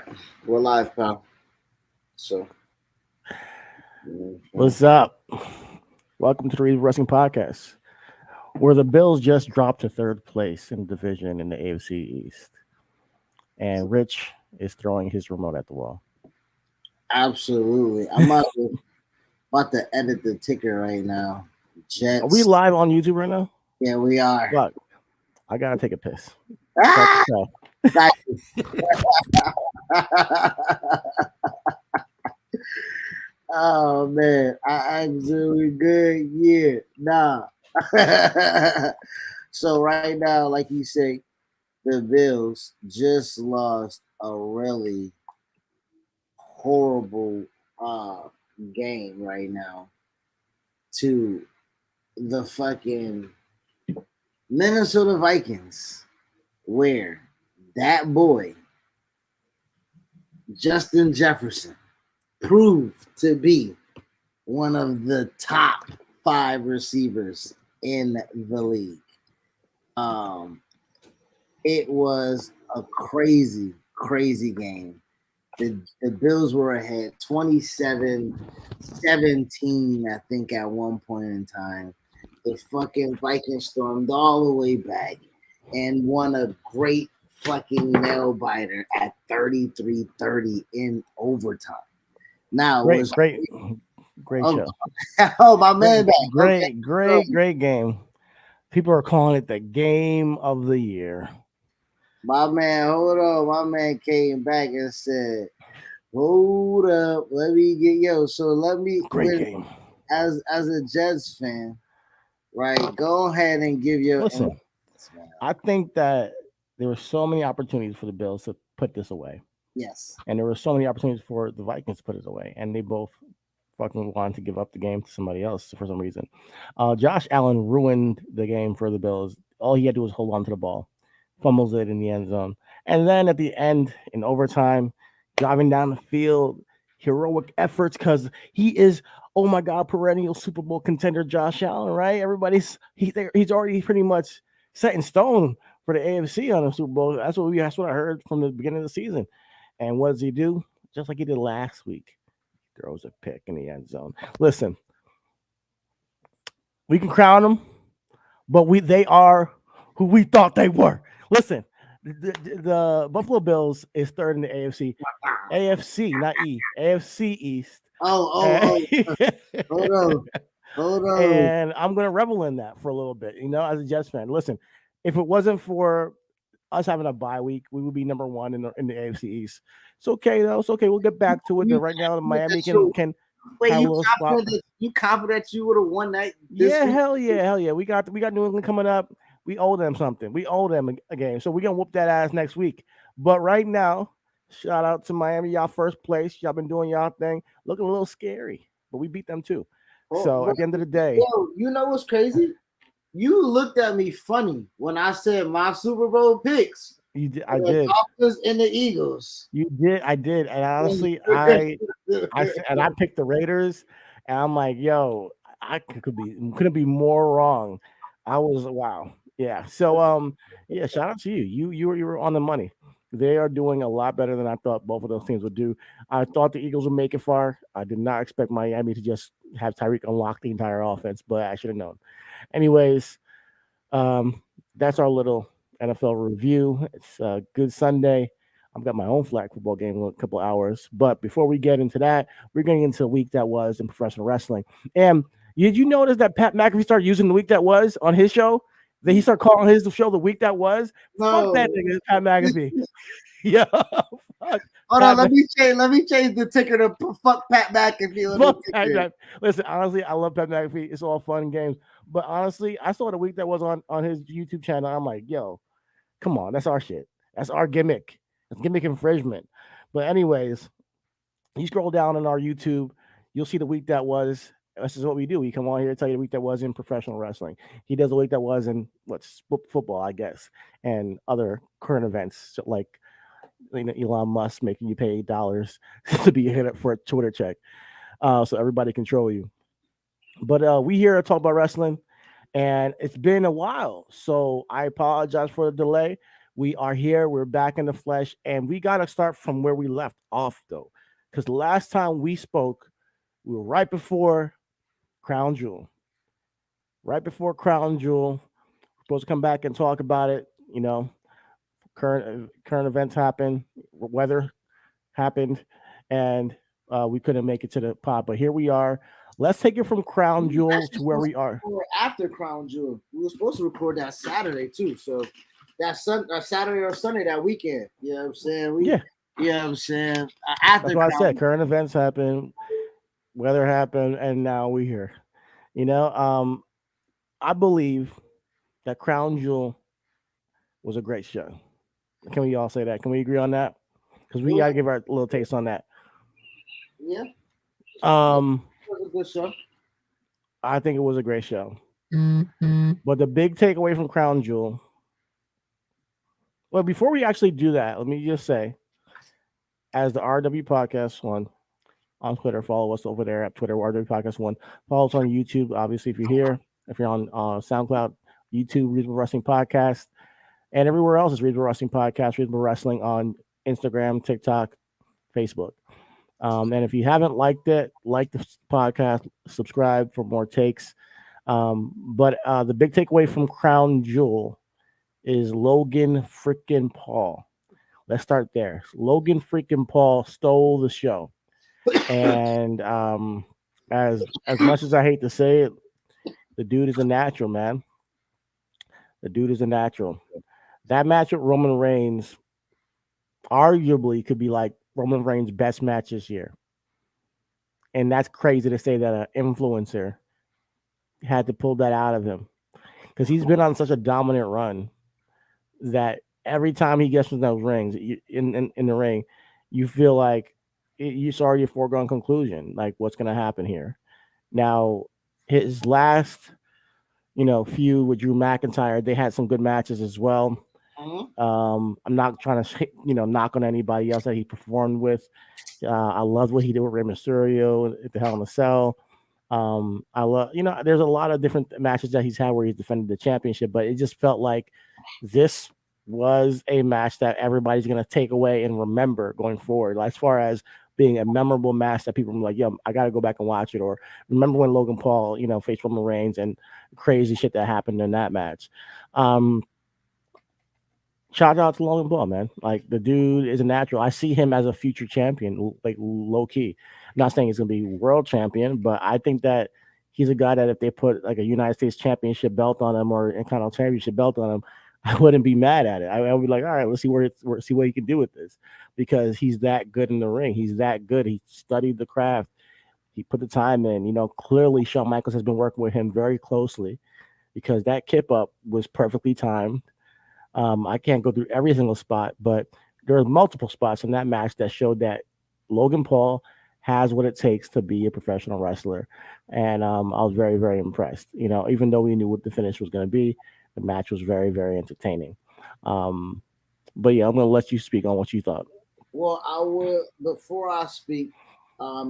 right, we're live, pal. So, What's up? Welcome to the Read Wrestling Podcast, where the Bills just dropped to third place in the division in the AFC East. And Rich is throwing his remote at the wall. absolutely, I'm about to edit the ticker right now. Are we Jets. live on YouTube right now? Yeah, we are. Fuck. I gotta take a piss. Start Ah! the Got show. oh man, I'm doing good. Yeah, nah. So right now, like you say, the Bills just lost a really horrible uh game right now to the fucking Minnesota Vikings, where that boy Justin Jefferson proved to be one of the top five receivers in the league. Um, it was a crazy, crazy game. The Bills were ahead 27-17, I think, at one point in time. The fucking Vikings stormed all the way back and won a great fucking nail biter at 33-30 in overtime. Now it Great, was great, great oh, show. oh my Great, man back. Okay. great, So great, great game. People are calling it the game of the year. my man, hold on. My man came back and said, hold up, let me get so let me Great game. as a Jets fan, right? Go ahead and give your Listen, man. I think that there were so many opportunities for the Bills to put this away. Yes. And there were so many opportunities for the Vikings to put it away. And they both fucking wanted to give up the game to somebody else for some reason. Josh Allen ruined the game for the Bills. All he had to do was hold on to the ball, fumbles it in the end zone. And then at the end, in overtime, driving down the field, heroic efforts because he is, oh my God, perennial Super Bowl contender Josh Allen, right? He's already pretty much set in stone for the AFC on the Super Bowl. That's what I heard from the beginning of the season. And what does he do? Just like he did last week, throws a pick in the end zone. Listen, we can crown them, but they are who we thought they were. Listen, the Buffalo Bills is third in the AFC, not AFC East. Oh, hold on, hold on. And I'm gonna revel in that for a little bit, as a Jets fan. Listen, if it wasn't for us having a bye week, we would be number one in the AFC East. It's okay though. It's okay. We'll get back to it. You Right now, confident Miami that can you can wait? have a little spot. You confident that you would have won that this Yeah, week? hell yeah, hell yeah. We got New England coming up. We owe them something. We owe them a game. So we're gonna whoop that ass next week. But right now, shout out to Miami. Y'all first place. Y'all been doing y'all thing. Looking a little scary. But we beat them too. So Bro, at the end of the day, you know what's crazy? You looked at me funny when I said my Super Bowl picks. I The did. Dolphins and the Eagles. You did. I did. And honestly, I picked the Raiders, and I'm like, yo, I couldn't be more wrong. I was wow, yeah. So yeah, shout out to you. You were on the money. They are doing a lot better than I thought both of those teams would do. I thought the Eagles would make it far. I did not expect Miami to just have Tyreek unlock the entire offense, but I should have known. Anyways, that's our little NFL review. It's a good Sunday. I've got my own flag football game in a couple hours. But before we get into that, we're getting into the week that was in professional wrestling. And did you notice that Pat McAfee started using the week that was on his show? That he started calling his show the week that was? Fuck No. that nigga, Pat McAfee. Yeah, fuck. Hold on, let me change the ticker to fuck Pat McAfee. Fuck Pat McAfee. Listen, honestly, I love Pat McAfee. It's all fun and games. But honestly, I saw the week that was on his YouTube channel. I'm like, yo, come on, that's our shit. That's our gimmick. That's gimmick infringement. But anyways, you scroll down on our YouTube, you'll see the week that was. This is what we do. We come on here to tell you the week that was in professional wrestling. He does the week that was in football, I guess, and other current events like Elon Musk making you pay $8 to be hit up for a Twitter check, so everybody control you. But we here to talk about wrestling, and it's been a while, so I apologize for the delay. We are here. We're back in the flesh, and we got to start from where we left off, though, because last time we spoke, we were right before Crown Jewel. Right before Crown Jewel, we're supposed to come back and talk about it. Current events happened, weather happened, and we couldn't make it to the pod. But here we are. Let's take it from Crown We were Jewel actually to where supposed we are. to record after Crown Jewel. We were supposed to record that Saturday too. So that Saturday or Sunday that weekend. You know what I'm saying? Yeah. You know what I'm saying? After That's what I Crown said. Current events happened, weather happened, and now we're here. I believe that Crown Jewel was a great show. Can we all say that? Can we agree on that? Because we Jewel. gotta give our little taste on that. Yeah, Um, it was a good show. I think it was a great show. But the big takeaway from Crown Jewel. Well, before we actually do that, let me just say, as the RW Podcast One on Twitter, follow us over there at Twitter, RW Podcast One. Follow us on YouTube, obviously, if you're here. If you're on SoundCloud, YouTube, Reasonable Wrestling Podcast, and everywhere else is Reasonable Wrestling Podcast, Reasonable Wrestling on Instagram, TikTok, Facebook. And if you haven't liked it, like the podcast, subscribe for more takes. But the big takeaway from Crown Jewel is Logan freaking Paul. Let's start there. Logan freaking Paul stole the show. And as much as I hate to say it, the dude is a natural, man. The dude is a natural. That match with Roman Reigns arguably could be like Roman Reigns' best match this year. And that's crazy to say that an influencer had to pull that out of him. Because he's been on such a dominant run that every time he gets in those rings, in the ring, you feel like it's already a foregone conclusion, like what's going to happen here. Now, his last, feud with Drew McIntyre, they had some good matches as well. I'm not trying to, knock on anybody else that he performed with. I love what he did with Rey Mysterio at the Hell in a Cell. I love, there's a lot of different matches that he's had where he's defended the championship, but it just felt like this was a match that everybody's going to take away and remember going forward. As far as being a memorable match that people are like, yo, I got to go back and watch it. Or remember when Logan Paul, faced Roman Reigns and crazy shit that happened in that match. Shout out to Logan Paul, man. Like, the dude is a natural. I see him as a future champion, like low key. I'm not saying he's gonna be world champion, but I think that he's a guy that if they put like a United States championship belt on him or a kind of championship belt on him, I wouldn't be mad at it. I would be like, all right, let's see see what he can do with this, because he's that good in the ring. He's that good. He studied the craft. He put the time in. Clearly Shawn Michaels has been working with him very closely, because that kip up was perfectly timed. I can't go through every single spot, but there are multiple spots in that match that showed that Logan Paul has what it takes to be a professional wrestler. And I was very, very impressed. Even though we knew what the finish was going to be, the match was very, very entertaining. But yeah, I'm going to let you speak on what you thought. Well, I will, before I speak, I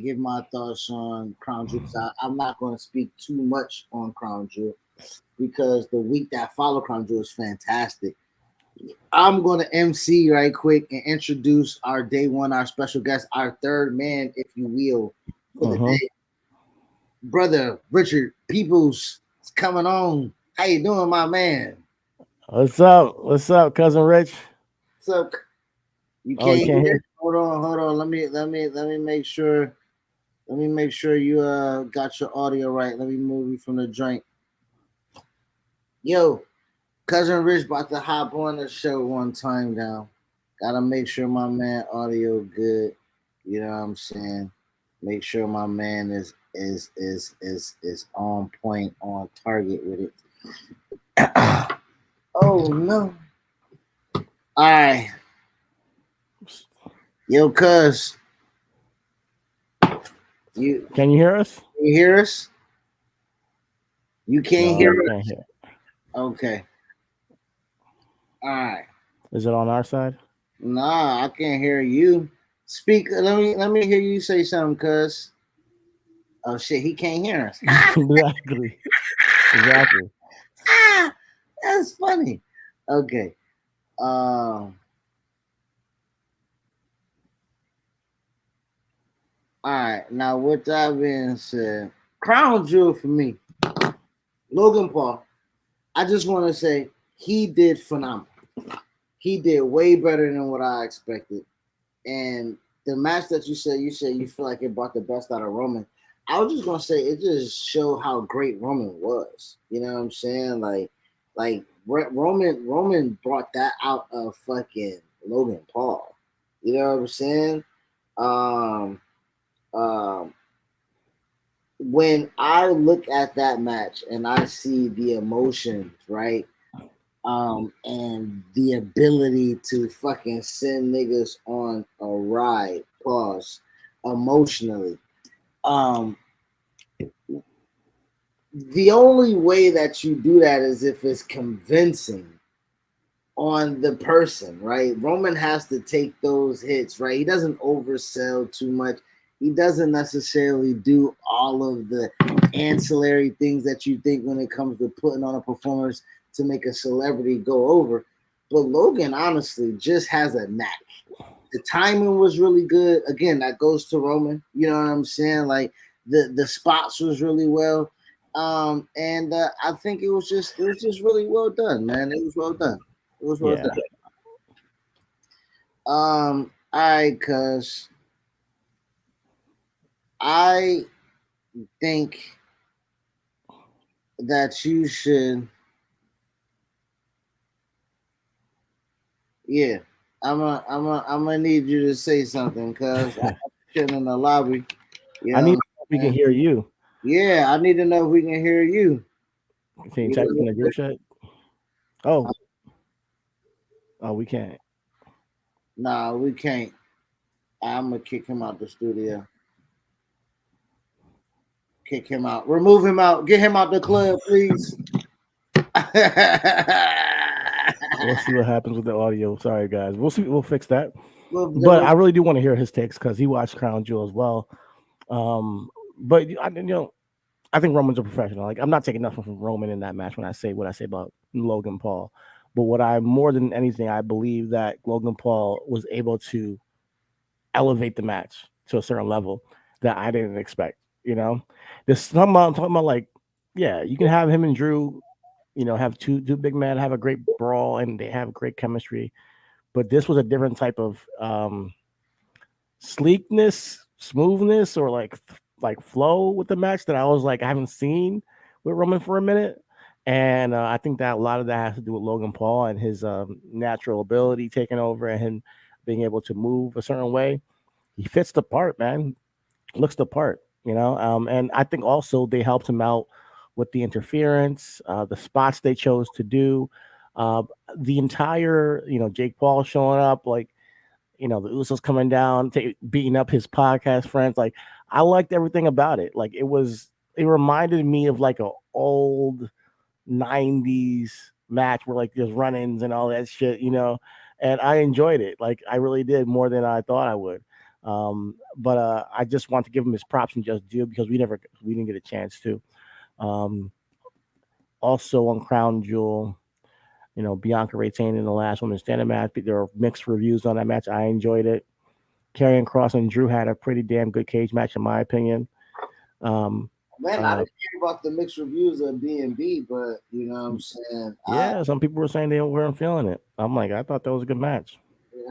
give my thoughts on Crown Jewel, I'm not going to speak too much on Crown Jewel, because the week that followed Crown Jewel is fantastic. I'm going to MC right quick and introduce our day one, our special guest, our third man, if you will, for the day. Brother Richard Peoples is coming on. How you doing, my man? What's up? What's up, cousin Rich? What's up? You can't hear? Hold on. Let me make sure. Let me make sure you got your audio right. Let me move you from the joint. Yo, cousin Rich about to hop on the show one time now. Gotta make sure my man audio good. You know what I'm saying? Make sure my man is on point, on target with it. Oh no. All right. Yo, cuz. Can you hear us? Can you hear us? You can't hear us? Can't hear. Okay. All right. Is it on our side? Nah, I can't hear you. Speak. Let me hear you say something, cuz. Oh shit, he can't hear us. Exactly. That's funny. funny. Okay. All right. Now, with that being said, crown jewel for me, Logan Paul. I just want to say he did phenomenal. He did way better than what I expected. And the match that you said you feel like it brought the best out of Roman. I was just gonna say it just showed how great Roman was. You know what I'm saying? Roman brought that out of fucking Logan Paul. You know what I'm saying? Um, um, when I look at that match and I see the emotions, right? And the ability to fucking send niggas on a ride, pause, emotionally. Um, the only way that you do that is if it's convincing on the person, right? Roman has to take those hits, right? He doesn't oversell too much. He doesn't necessarily do all of the ancillary things that you think when it comes to putting on a performance to make a celebrity go over. But Logan honestly just has a knack. The timing was really good. Again, that goes to Roman. You know what I'm saying? Like the spots was really well. And I think it was just really well done, man. It was well done. It was well Yeah. done. All right, cuz I think that you should. Yeah, I'm gonna need you to say something, cuz I'm sitting in the lobby. You I know need what to know if we I'm can saying? hear you. Yeah, I need to know if we can hear you. Can you You text in the know, group chat? Oh, oh, we can't. nah, we can't. I'm gonna kick him out the studio. Kick him out. Remove him out. Get him out the club, please. We'll see what happens with the audio. Sorry, guys. We'll see. We'll fix that. Well, But I really do want to hear his takes because he watched Crown Jewel as well. But I think Roman's a professional. Like I'm not taking nothing from Roman in that match when I say what I say about Logan Paul. But what I more than anything, I believe that Logan Paul was able to elevate the match to a certain level that I didn't expect. You know, this I'm talking about like, yeah, you can have him and Drew, have two big men have a great brawl and they have great chemistry. But this was a different type of sleekness, smoothness, or like flow with the match that I was like I haven't seen with Roman for a minute. And I think that a lot of that has to do with Logan Paul and his natural ability taking over and him being able to move a certain way. He fits the part, man. Looks the part. And I think also they helped him out with the interference, the spots they chose to do, uh, the entire, Jake Paul showing up, like, the Usos coming down, beating up his podcast friends. Like, I liked everything about it. Like, it reminded me of like a old '90s match where like there's run-ins and all that shit. And I enjoyed it. Like, I really did more than I thought I would. But I just want to give him his props and just do because we didn't get a chance to. Um, Also on Crown Jewel, Bianca retaining the last woman standing match. There are mixed reviews on that match. I enjoyed it. Karrion Kross and Drew had a pretty damn good cage match, in my opinion. Man, I didn't hear about the mixed reviews of B&B, but you know what I'm saying? Yeah, some people were saying they weren't feeling it. I'm like, I thought that was a good match.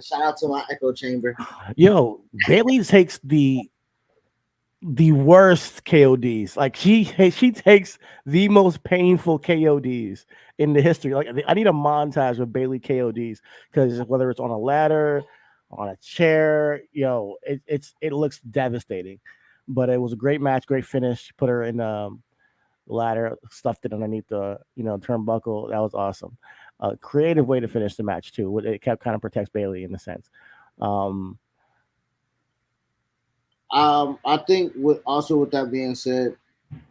Shout out to my echo chamber. Yo, Bailey takes the worst KODs. Like she takes the most painful KODs in the history. Like I need a montage of Bailey KODs because whether it's on a ladder, on a chair, it looks devastating. But it was a great match, great finish. Put her in the ladder, stuffed it underneath the turnbuckle. That was awesome. Creative way to finish the match too. It kept kind of protects Bailey in a sense. I think with that being said,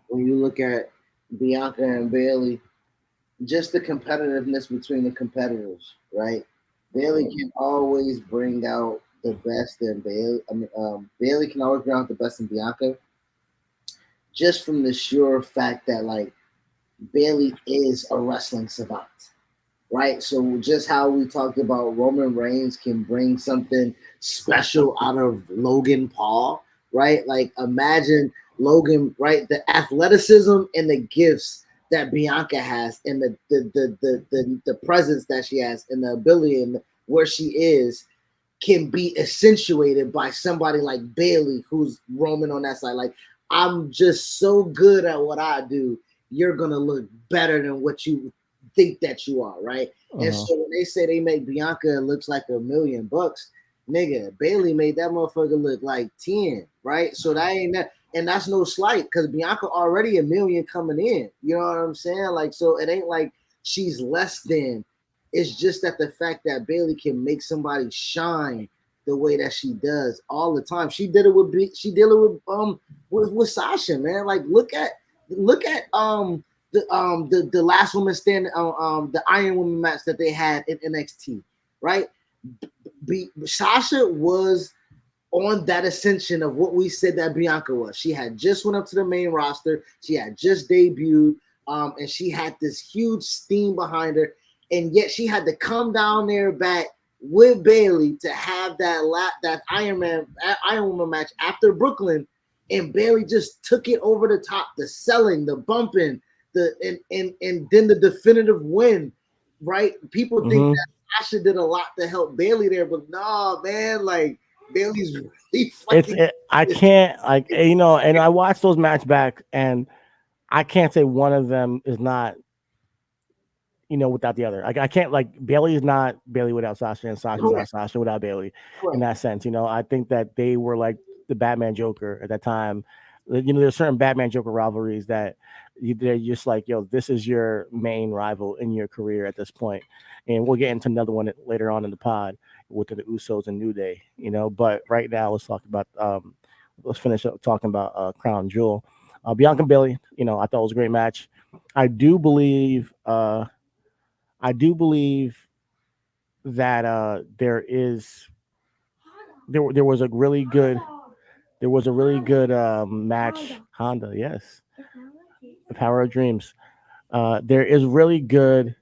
when you look at Bianca and Bailey, just the competitiveness between the competitors, right? Bailey can always bring out the best in Bailey. Bailey can always bring out the best in Bianca, just from the sure fact that like Bailey is a wrestling savant. right? So just how we talked about Roman Reigns can bring something special out of Logan Paul, right? Like imagine Logan, right? The athleticism and the gifts that Bianca has, and the presence that she has, and the ability and where she is can be accentuated by somebody like Bailey, who's roaming on that side. Like, I'm just so good at what I do. You're gonna look better than what you think that you are, right? And so when they say they make Bianca it looks like $1,000,000, nigga, Bailey made that motherfucker look like 10, right? So that ain't that, and that's no slight because Bianca already $1,000,000 coming in. You know what I'm saying? Like, so it ain't like she's less than. It's just that the fact that Bailey can make somebody shine the way that she does all the time. She did it with Sasha, man. Like look at the last woman standing the Iron Woman match that they had in NXT, right? Sasha was on that ascension of what we said that Bianca was. She had just went up to the main roster. She had just debuted, and she had this huge steam behind her. And yet she had to come down there back with Bailey to have that Iron Woman match after Brooklyn, and Bailey just took it over the top. The selling, the bumping, and then the definitive win. Right? People think that Sasha did a lot to help Bailey there, but no, man, like Bailey's really fucking. I can't and I watched those match back, and I can't say one of them is not without the other. I can't Bailey is not Bailey without Sasha, and Sasha is not Sasha without Bailey. In that sense, I think that they were like the Batman Joker at that time. There's certain Batman Joker rivalries that they're just like, yo, this is your main rival in your career at this point, and we'll get into another one later on in the pod with the Usos and New Day. But right now let's talk about let's finish up talking about Crown Jewel, Bianca and Bailey. I thought it was a great match. I do believe that there was a really good match. Honda, yes, the Power of Dreams. There is really good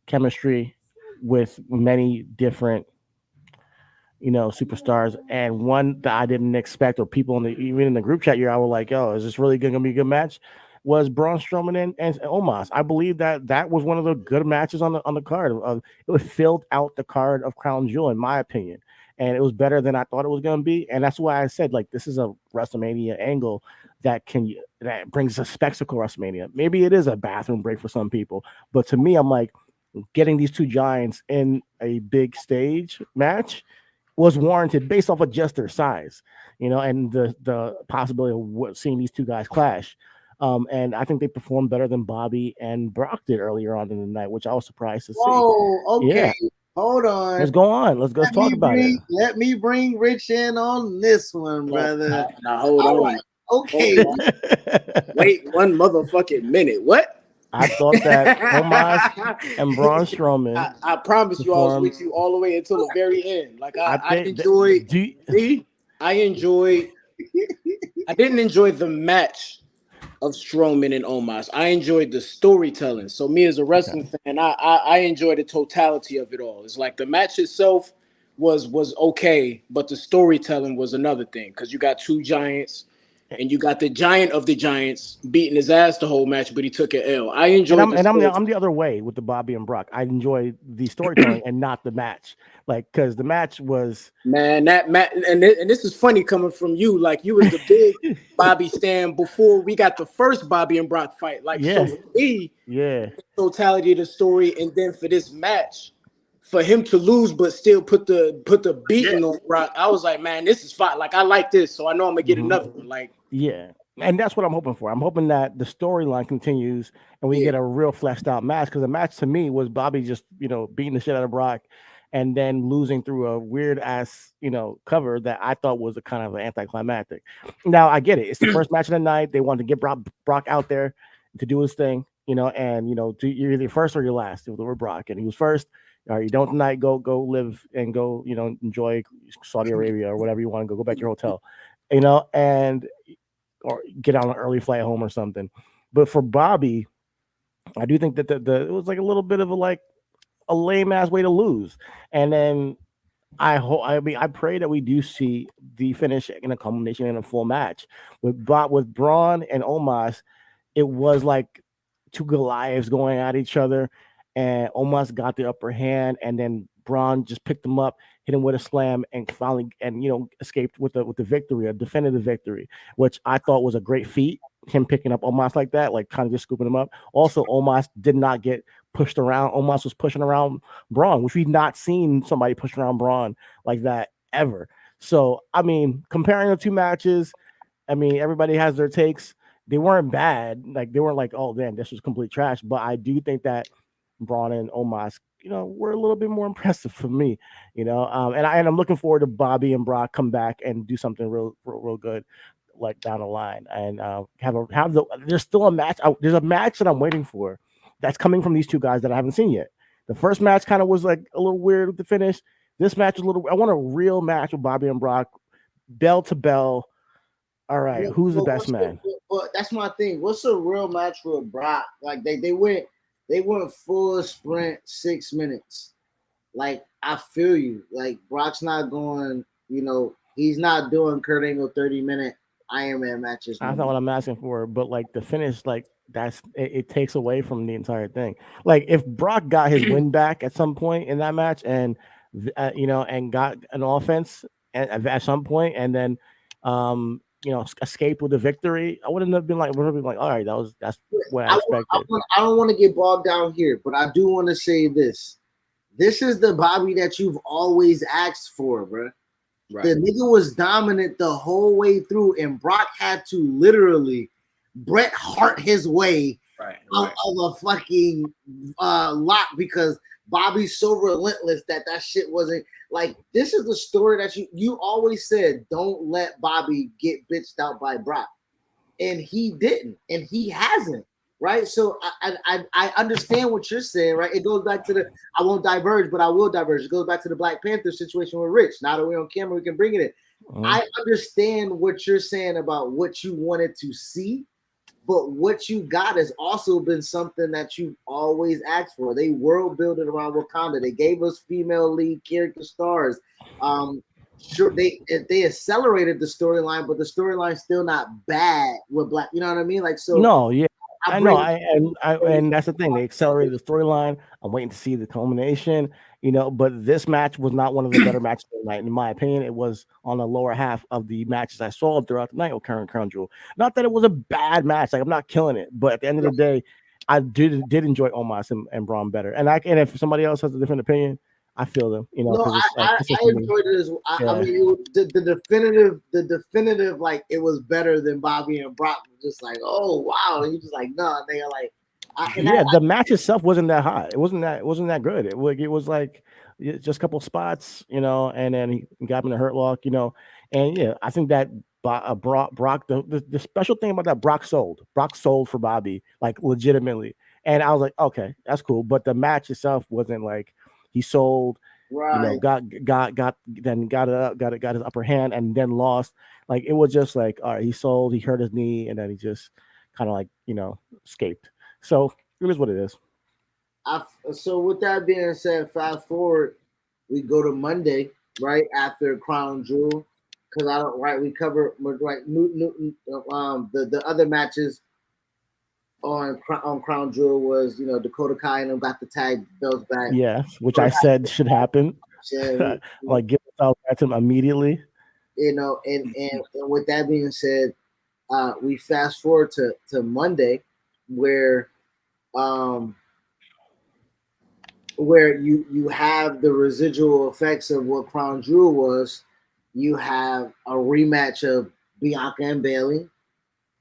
chemistry with many different superstars, and one that I didn't expect, or people even in the group chat here, I was like, "Yo, is this really gonna be a good match?" Was Braun Strowman and Omos. I believe that was one of the good matches on the card. It filled out the card of Crown Jewel, in my opinion, and it was better than I thought it was gonna be. And that's why I said this is a WrestleMania angle that brings a spectacle WrestleMania. Maybe it is a bathroom break for some people, but to me, I'm like, getting these two giants in a big stage match was warranted based off of just their size, and the possibility of seeing these two guys clash. And I think they performed better than Bobby and Brock did earlier on in the night, which I was surprised to see. Oh, okay. Yeah. Hold on. Let's go on. Let's talk about it. Let me bring Rich in on this one, brother. Now hold on. Right. Okay. Wait one motherfucking minute. What? I thought that Omos and Braun Strowman. I promise you, I was with you all the way until the very end. Like I enjoyed. I didn't enjoy the match of Strowman and Omos. I enjoyed the storytelling. So me as a wrestling fan, I enjoyed the totality of it all. It's like the match itself was okay, but the storytelling was another thing, because you got two giants. And you got the giant of the giants beating his ass the whole match, but he took an L. I enjoyed. I'm the other way with the Bobby and Brock. I enjoy the storytelling and not the match, because the match was that match. And this is funny coming from you. Like, you was the big Bobby stan before we got the first Bobby and Brock fight. Like, so for me, the totality of the story, and then for this match, for him to lose but still put the beating on Brock, I was like, man, this is fine. Like, I like this, so I know I'm gonna get another one. Like, and that's what I'm hoping for. I'm hoping that the storyline continues and we get a real fleshed out match, because the match to me was Bobby just beating the shit out of Brock and then losing through a weird ass cover that I thought was a kind of anticlimactic. Now I get it; it's the first match of the night. They wanted to get Brock out there to do his thing, and you're either first or you're last with Brock, and he was first. All right, you don't tonight, go live and go, enjoy Saudi Arabia or whatever you want to go back to your hotel, and or get on an early flight home or something. But for Bobby, I do think that it was like a little bit of a a lame ass way to lose. And then I pray that we do see the finish in a culmination in a full match with Braun and Omos. It was like two Goliaths going at each other, and Omos got the upper hand, and then Braun just picked him up, hit him with a slam, and finally, and escaped with the victory, a definitive victory, which I thought was a great feat. Him picking up Omos like that, like kind of just scooping him up. Also, Omos did not get pushed around. Omos was pushing around Braun, which we've not seen somebody push around Braun like that ever. So, I mean, comparing the two matches, I mean, everybody has their takes. They weren't bad. Like, they weren't like, oh, damn, this was complete trash. But I do think that Braun and Omos, were a little bit more impressive for me, and I'm looking forward to Bobby and Brock come back and do something real good, like down the line, and there's still a match. There's a match that I'm waiting for that's coming from these two guys that I haven't seen yet. The first match kind of was like a little weird with the finish. This match was I want a real match with Bobby and Brock, bell to bell. All right, who's the best man? But that's my thing. What's a real match for Brock? Like they went full sprint 6 minutes. Like, I feel you. Like, Brock's not going, he's not doing Kurt Angle 30-minute Iron Man matches. That's not what I'm asking for, but like the finish, like it takes away from the entire thing. Like, if Brock got his win back at some point in that match, and and got an offense at some point, and then escaped with a victory, I wouldn't have been like, all right, that's what I expected. I don't want to get bogged down here, but I do want to say this. This is the Bobby that you've always asked for, bro. Right. The nigga was dominant the whole way through, and Brock had to literally Bret Hart his way out of a fucking lot because Bobby's so relentless that shit wasn't like. This is the story that you always said, don't let Bobby get bitched out by Brock, and he didn't, and he hasn't. Right, so I understand what you're saying, right? It goes back to I won't diverge, but I will diverge. It goes back to the Black Panther situation with Rich. Now that we're on camera, we can bring it in. Mm-hmm. I understand what you're saying about what you wanted to see, but what you got has also been something that you always asked for. They world building around Wakanda. They gave us female lead character stars. Sure, they accelerated the storyline, but the storyline's still not bad with Black. You know what I mean? Like, so no, yeah. I know, and that's the thing. They accelerated the storyline. I'm waiting to see the culmination, But this match was not one of the better matches of the night, in my opinion. It was on the lower half of the matches I saw throughout the night with Crown Jewel. Not that it was a bad match, like I'm not killing it, but at the end of the day, I did enjoy Omos and Braun better. And if somebody else has a different opinion, I feel them, No, I enjoyed it as well. I mean, the definitive, like, it was better than Bobby and Brock. Just like, oh wow, and you just like, no, they are like, the match itself wasn't that hot. It wasn't that good. It was like just a couple spots, and then he got him in a hurt lock, and yeah, I think that Brock, the special thing about that, Brock sold for Bobby, like, legitimately, and I was like, okay, that's cool, but the match itself wasn't like. He sold, right. Got his upper hand and then lost. Like, it was just like, all right, he sold, he hurt his knee, and then he just kind of like, escaped. So it is what it is. So with that being said, fast forward, we go to Monday, right after Crown Jewel, because we cover the other matches. On Crown Jewel was, Dakota Kai and them got the tag belts back. Yes, which I said should happen. Like, get the belt back to him immediately. And with that being said, we fast forward to Monday, where you have the residual effects of what Crown Jewel was. You have a rematch of Bianca and Bayley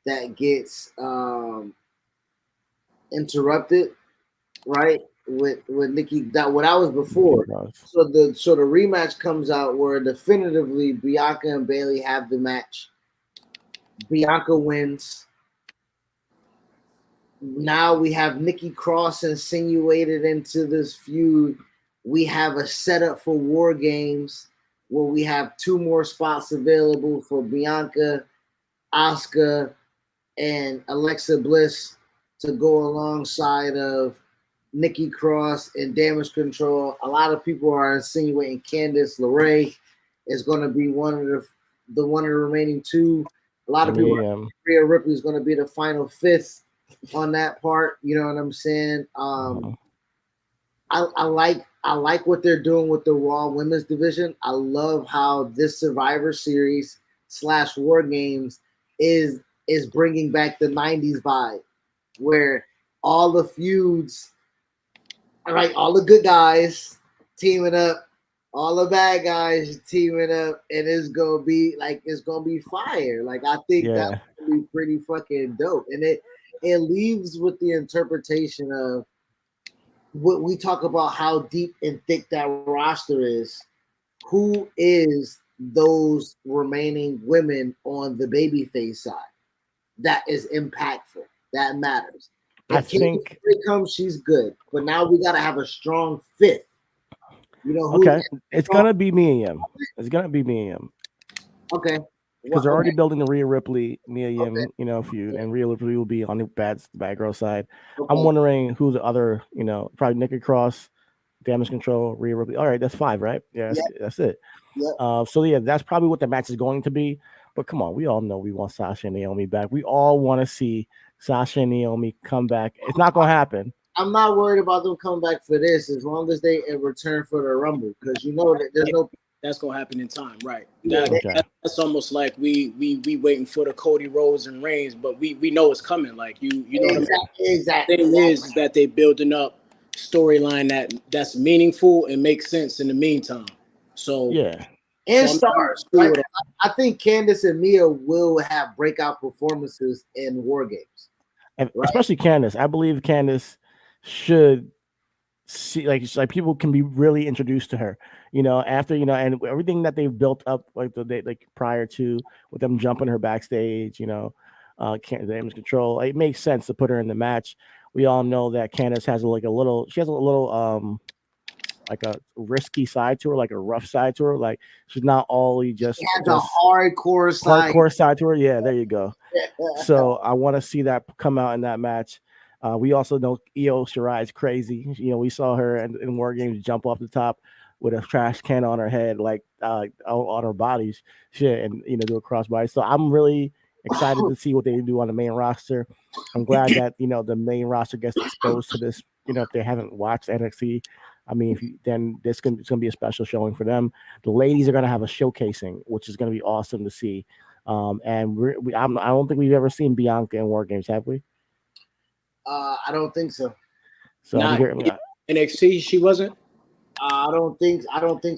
that gets interrupted, right? With Nikki, that what I was before. So the rematch comes out where definitively Bianca and Bayley have the match. Bianca wins. Now we have Nikki Cross insinuated into this feud. We have a setup for War Games where we have 2 more spots available for Bianca, Asuka, and Alexa Bliss to go alongside of Nikki Cross and Damage Control. A lot of people are insinuating Candice LeRae is going to be one of the remaining two. A lot of people, Rhea Ripley is going to be the final fifth on that part. You know what I'm saying? I like what they're doing with the Raw Women's Division. I love how this Survivor Series / War Games is bringing back the '90s vibe, where all the feuds, right, all the good guys teaming up, all the bad guys teaming up, and it's gonna be fire. Like I think that's gonna be pretty fucking dope, and it leaves with the interpretation of what we talk about, how deep and thick that roster is. Who is those remaining women on the babyface side that is impactful, that matters? I think she's good, but now we gotta have a strong fifth. You know, okay, it's gonna be Mia Yim. It's gonna be Mia Yim. Okay, because they're already building the Rhea Ripley, Mia Yim, feud, and Rhea Ripley will be on the bad girl side. Okay. I'm wondering who the other, probably Nikki Cross, Damage Control, Rhea Ripley. All right, that's 5, right? Yeah, that's it. Yeah. So yeah, that's probably what the match is going to be. But come on, we all know we want Sasha and Naomi back. We all want to see Sasha and Naomi come back. It's not gonna happen. I'm not worried about them coming back for this, as long as they return for the Rumble, because that there's no. That's gonna happen in time, right? That's almost like we waiting for the Cody Rhodes and Reigns, but we know it's coming. Like you know what I mean? Exactly. The thing is that they building up storyline that's meaningful and makes sense in the meantime. So yeah, and stars. Right? I think Candice and Mia will have breakout performances in War Games, and especially Candice. I believe Candice should see like people can be really introduced to her, after and everything that they've built up like prior to, with them jumping her backstage, Damage Control. It makes sense to put her in the match. We all know that Candice has a little like a risky side to her, like a rough side to her. Like she's not only just a hardcore side to her. Yeah, there you go. So I want to see that come out in that match. We also know Io Shirai is crazy. We saw her in War Games jump off the top with a trash can on her head, like on her body, and do a crossbody. So I'm really excited to see what they do on the main roster. I'm glad that the main roster gets exposed to this. If they haven't watched NXT, I mean, then it's going to be a special showing for them. The ladies are going to have a showcasing, which is going to be awesome to see. And I don't think we've ever seen Bianca in War Games, have we? I don't think so. So NXT, she wasn't. I don't think.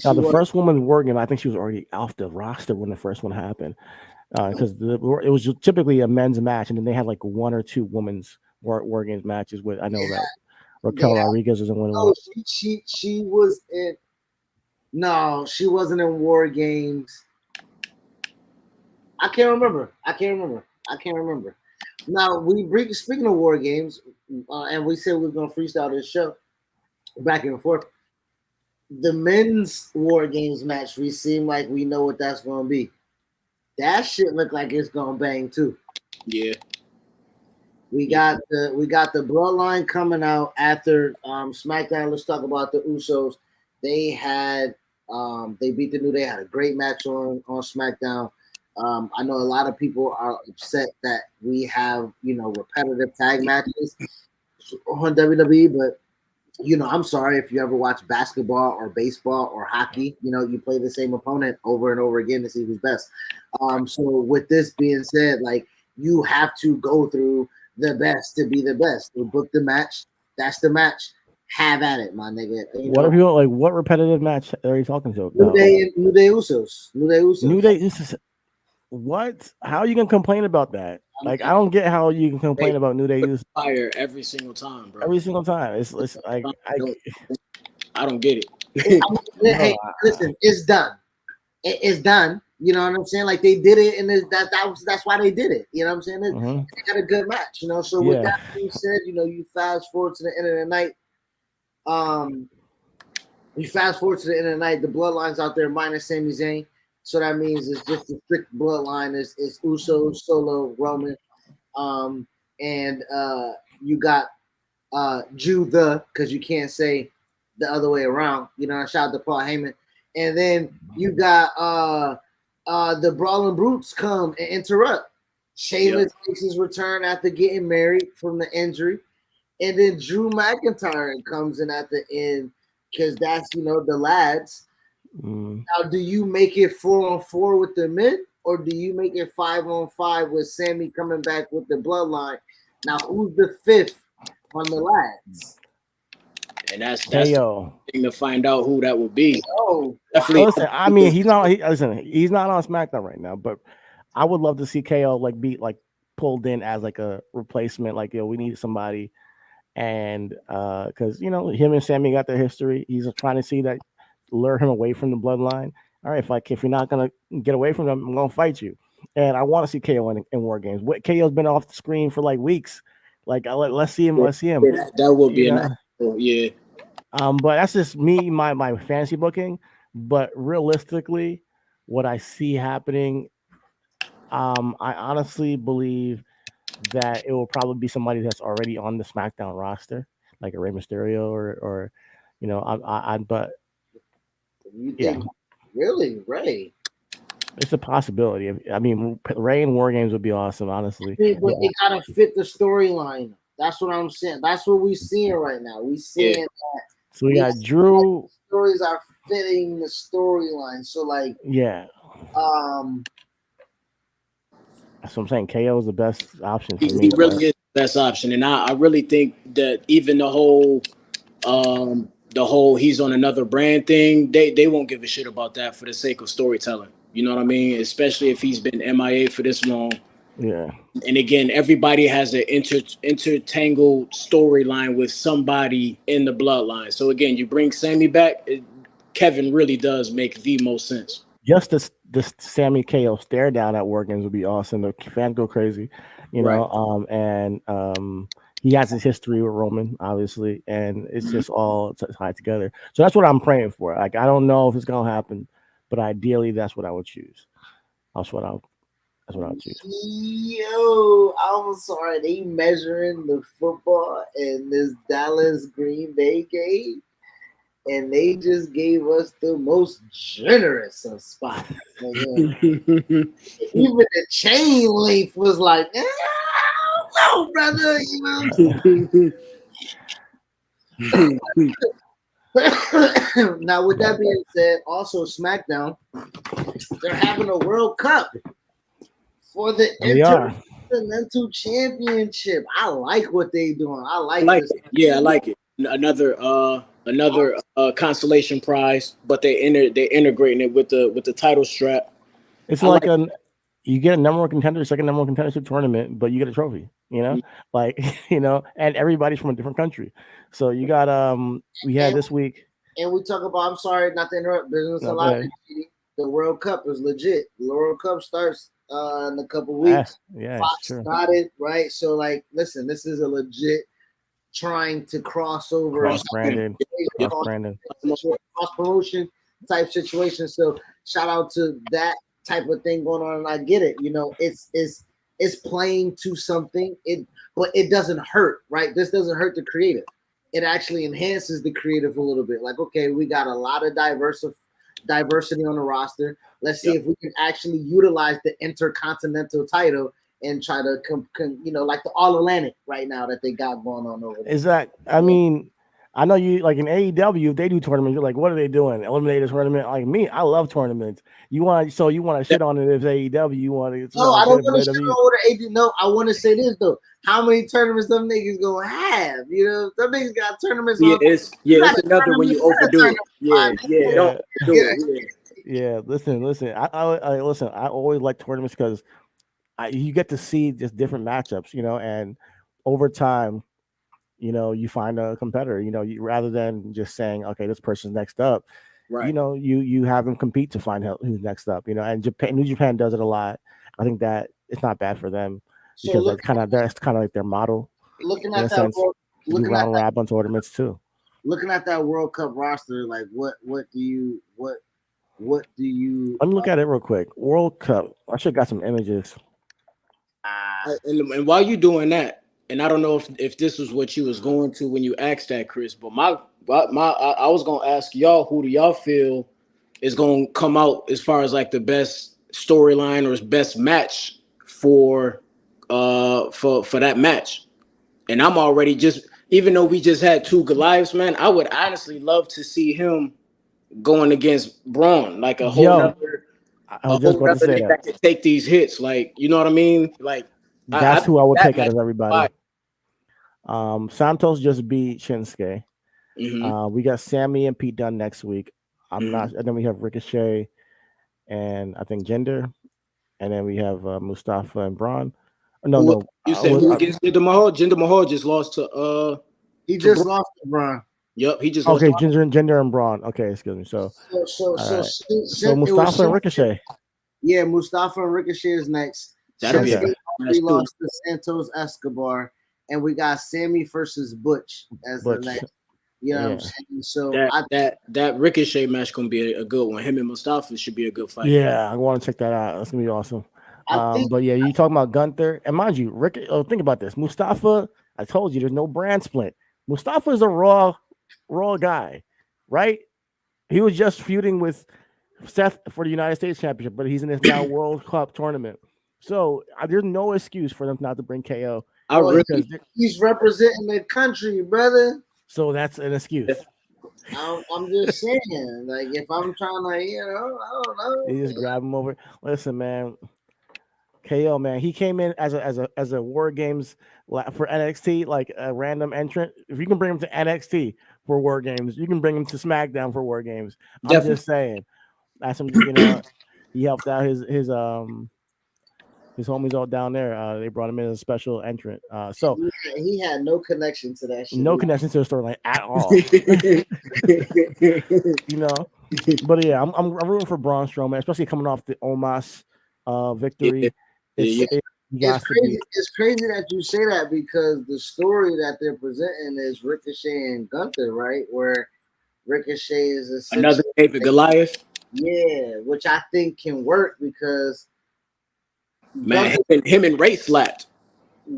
Now the first woman in War Game, I think she was already off the roster when the first one happened, because it was typically a men's match, and then they had like 1 or 2 women's War Games matches with. I know that Raquel Rodriguez was in one. No, she was in. No, she wasn't in War Games. I can't remember. Now speaking of War Games, and we said we were gonna freestyle this show back and forth. The men's War Games match, we seem like we know what that's gonna be. That shit look like it's gonna bang too. Yeah. We got the Bloodline coming out after SmackDown. Let's talk about the Usos. They had they beat the New Day. Had a great match on SmackDown. I know a lot of people are upset that we have repetitive tag matches on WWE, but I'm sorry if you ever watch basketball or baseball or hockey. You play the same opponent over and over again to see who's best. So with this being said, like you have to go through the best to be the best. You book the match. That's the match. Have at it, my nigga. What if you like? What repetitive match are you talking to? New Day Usos. New Day Usos. What? How are you gonna complain about that? Like, I don't get how you can complain about New Day Usos. Fire every single time, bro. Every single time. It's like I don't get it. Hey, listen, it's done. It's done. You know what I'm saying? Like they did it, and that's why they did it. You know what I'm saying? They got a good match. So with that being said, you fast forward to the end of the night. You fast forward to the end of the night. The Bloodline's out there minus Sami Zayn. So that means it's just a strict bloodline. It's Usos, Solo, Roman, and you got because you can't say the other way around. You know, shout out to Paul Heyman. And then you got the Brawling Brutes come and interrupt. Sheamus makes his return after getting married from the injury. And then Drew McIntyre comes in at the end because that's, the lads. Now, do you make it 4-on-4 with the men, or do you make it 5-on-5 with Sammy coming back with the bloodline? Now, who's the fifth on the lads? And that's the thing to find out who that would be. Oh, definitely. Listen, I mean, he's not on SmackDown right now, but I would love to see KO be pulled in as a replacement. We need somebody, and because him and Sammy got their history. He's trying to see that lure him away from the bloodline. All right, if you're not gonna get away from them, I'm gonna fight you. And I want to see KO in War Games. KO's been off the screen for weeks. Let's see him. Let's see him. That will be yeah. But that's just me, my fantasy booking. But realistically, what I see happening, I honestly believe that it will probably be somebody that's already on the SmackDown roster, like a Rey Mysterio or but you think really Rey? It's a possibility. I mean, Rey in War Games would be awesome, honestly. But it gotta fit the storyline. That's what I'm saying. That's what we're seeing right now. We seeing that. So we got Drew. Stories are fitting the storyline. So that's what I'm saying. KO is the best option for me. He really is the best option, and I really think that even the whole he's on another brand thing, they won't give a shit about that for the sake of storytelling. You know what I mean? Especially if he's been MIA for this long. Yeah. And again, everybody has an intertangled storyline with somebody in the bloodline. So again, you bring Sammy back, Kevin really does make the most sense. Just this Sammy KO stare down at War Games would be awesome. The fans go crazy, and he has his history with Roman, obviously, and it's just all tied together. So that's what I'm praying for. I don't know if it's gonna happen, but ideally, that's what I would choose. That's what I'll choose. Yo, I'm sorry. They measuring the football in this Dallas Green Bay game, and they just gave us the most generous of spots. Even the chain length was like, no, brother. You know what I'm saying? Now, with that being said, also SmackDown, they're having a World Cup for the Intercontinental Championship. I like what they're doing. I like this. Yeah, I like it. Another consolation prize, but they're integrating it with the title strap. It's you get a number one contender, second number one contendership tournament, but you get a trophy, and everybody's from a different country. So you got we had this week. And we talk about, I'm sorry, not to interrupt, business a lot. The World Cup is legit. The World Cup starts in a couple weeks. Fox got it, right? So listen, this is a legit trying to cross branded cross promotion type situation. So shout out to that type of thing going on, and I get it. It's playing to something. But it doesn't hurt, right? This doesn't hurt the creative. It actually enhances the creative a little bit. Okay, we got a lot of diversity on the roster. Let's see if we can actually utilize the Intercontinental title and try to like the All Atlantic right now that they got going on over there. I know you in AEW, if they do tournaments, you're like, what are they doing? Eliminator tournament? Like me, I love tournaments. You want to shit on it if AEW, you want to. No, I don't want to shit on AEW. No, I want to say this though. How many tournaments them niggas gonna have? Some niggas got tournaments. It's another when you overdo it. Don't do it. Yeah, listen. I listen. I always like tournaments because you get to see just different matchups, and over time, you find a competitor, rather than just saying, okay, this person's next up, right? You have them compete to find out who's next up, and New Japan does it a lot. I think that it's not bad for them because that's kind of like their model. Looking at that, round on tournaments too. Looking at that World Cup roster, what do you? Let me look at it real quick. World Cup. I should have got some images. And while you're doing that, and I don't know if this was what you was going to when you asked that, Chris, but I was gonna ask y'all, who do y'all feel is gonna come out as far as like the best storyline or best match for that match. And I'm already just, even though we just had two Goliaths, man, I would honestly love to see him going against Braun, like a whole nother, I was just about to say that. can take these hits, like, you know what I mean? Like, that's who I would take out of match- everybody. Santos just beat Shinsuke. Mhm. We got Sammy and Pete Dunne next week. I'm not. And then we have Ricochet, and I think Jinder, and then we have Mustafa and Braun. No. You said who against Jinder Mahal? Jinder Mahal just lost to he just lost to Braun. Yep, he just okay. lost. Jinder and Braun. Okay, excuse me. So Mustafa and Ricochet. Yeah, Mustafa and Ricochet is next. That'll be we lost to Santos Escobar, and we got Sammy versus Butch as the next. You know what I'm saying? So that Ricochet match gonna be a good one. Him and Mustafa should be a good fight. Yeah, I want to check that out. That's gonna be awesome. But yeah, you talking about Gunther, and mind you, think about this. Mustafa, I told you, there's no brand split. Mustafa is a raw guy, right? He was just feuding with Seth for the United States Championship, but he's in this now World Cup tournament. So there's no excuse for them not to bring KO. He's representing the country, brother. So that's an excuse. I'm just saying, like, if I'm trying to, I don't know. You just grab him over. Listen, man. KO, man, he came in as a War Games for NXT, like a random entrant. If you can bring him to NXT for War Games, you can bring him to SmackDown for War Games. I'm just saying. That's him. He helped out his homies all down there. They brought him in as a special entrant. So he had no connection to that shit. No connection to the storyline at all. But yeah, I'm rooting for Braun Strowman, especially coming off the Omos victory. It's crazy that you say that, because the story that they're presenting is Ricochet and Gunther, right? Where Ricochet is another David Goliath. Yeah, which I think can work because man, him and Ray slapped.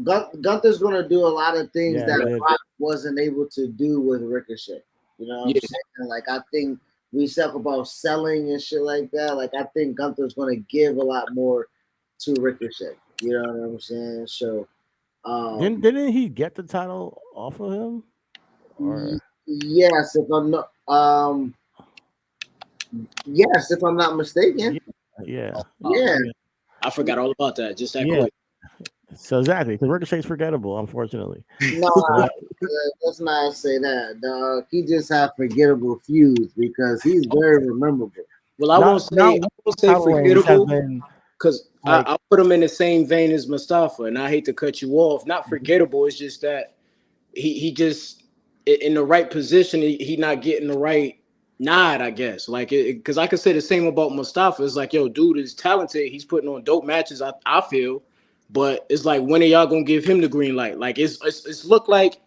Gunther's gonna do a lot of things that Rock wasn't able to do with Ricochet. You know what I'm saying? Like, I think we talk about selling and shit like that. Like, I think Gunther's gonna give a lot more to Ricochet. You know what I'm saying? So didn't he get the title off of him? Or? Yes, if I'm not yes, if I'm not mistaken. Yeah. I forgot all about that. Just that quick. So exactly, because Ricochet's forgettable, unfortunately. No, let's not say that, dog. He just had forgettable feuds because he's very memorable. Well, I won't say forgettable because I put him in the same vein as Mustafa, and I hate to cut you off. Not forgettable. It's just that he just in the right position. He not getting the right nod, I guess. Like, because I could say the same about Mustafa. It's like, yo, dude is talented. He's putting on dope matches. I feel. But it's like, when are y'all gonna give him the green light? Like, it's looked like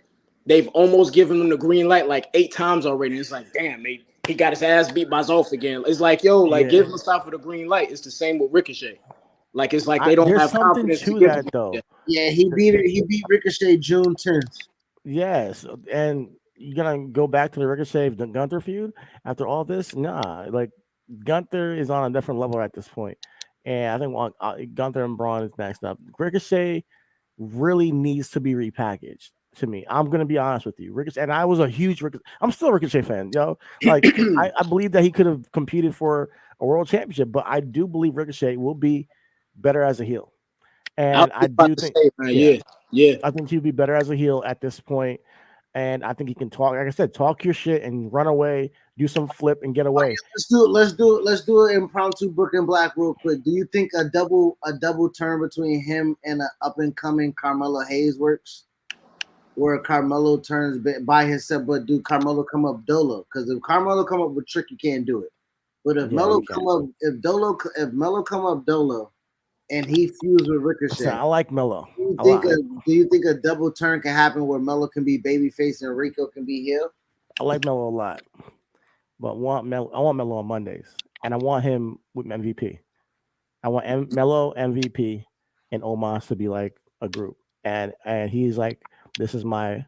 they've almost given him the green light like 8 times already. It's like, damn, he got his ass beat by Zolf again. It's like, yo, give Mustafa the green light. It's the same with Ricochet. Like, it's like they don't have confidence to that though. Yeah, he beat Ricochet June 10th. Yes, and you're gonna go back to the Ricochet the Gunther feud after all this? Nah, like Gunther is on a different level at this point. And I think Gunther and Braun is next up. Ricochet really needs to be repackaged to me. I'm going to be honest with you. Ricochet, and I was a huge I'm still a Ricochet fan, yo. Like, I believe that he could have competed for a world championship, but I do believe Ricochet will be better as a heel. And I do think, I think he'd be better as a heel at this point. And I think he can talk, like I said, talk your shit and run away, do some flip and get away. Let's do an impromptu Brooklyn Black real quick. Do you think a double turn between him and an up and coming Carmelo Hayes works? Where Carmelo turns by himself, but do Carmelo come up Dolo? Because if Carmelo come up with Trick, you can't do it. But if Melo come up Dolo, and he fused with Ricochet. So I like Melo. Do you think a double turn can happen where Melo can be babyface and Rico can be heel? I like Melo a lot, but I want Melo on Mondays, and I want him with MVP. I want Melo, MVP, and Omos to be like a group, and he's like, this is my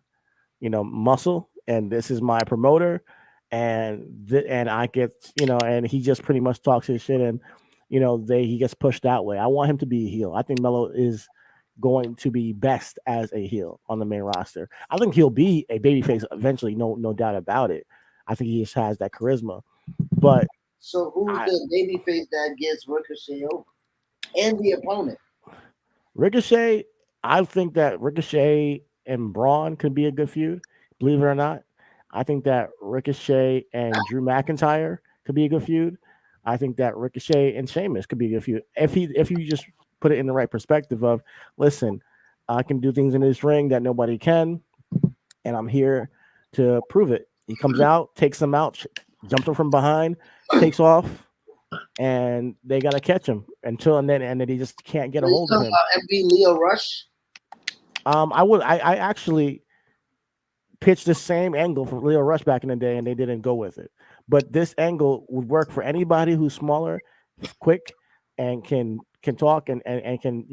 muscle, and this is my promoter, and I get and he just pretty much talks his shit, and he gets pushed that way. I want him to be a heel. I think Melo is going to be best as a heel on the main roster. I think he'll be a babyface eventually, no doubt about it. I think he just has that charisma. But so who's the babyface that gets Ricochet over and the opponent? Ricochet, I think that Ricochet and Braun could be a good feud, believe it or not. I think that Ricochet and Drew McIntyre could be a good feud. I think that Ricochet and Sheamus could be a good feud if you just put it in the right perspective of, listen, I can do things in this ring that nobody can, and I'm here to prove it. He comes out, takes them out, jumps them from behind, takes off, and they gotta catch him and then he just can't get a hold of him. And be Leo Rush. I actually pitched the same angle for Leo Rush back in the day, and they didn't go with it. But this angle would work for anybody who's smaller, quick, and can talk and can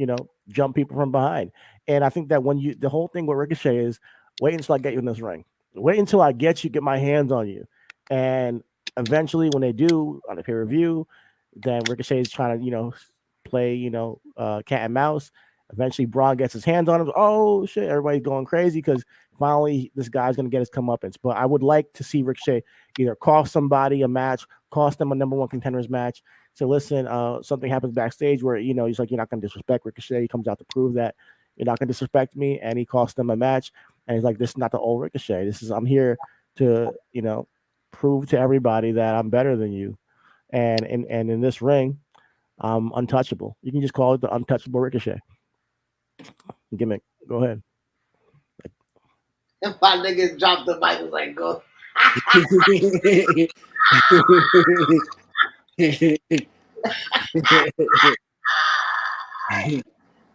jump people from behind. And I think that the whole thing with Ricochet is wait until I get you in this ring. Wait until I get my hands on you, and eventually when they do on a pay-per-view, then Ricochet is trying to play cat and mouse. Eventually Braun gets his hands on him. Oh shit, everybody's going crazy because finally this guy's going to get his comeuppance. But I would like to see Ricochet either cost somebody a match, cost them a number one contenders match. So listen, something happens backstage where he's like, you're not going to disrespect Ricochet. He comes out to prove that you're not going to disrespect me, and he costs them a match. And he's like, this is not the old Ricochet. I'm here to prove to everybody that I'm better than you. And in this ring, I'm untouchable. You can just call it the untouchable Ricochet gimmick. Go ahead. If my niggas dropped the mic, was like, go.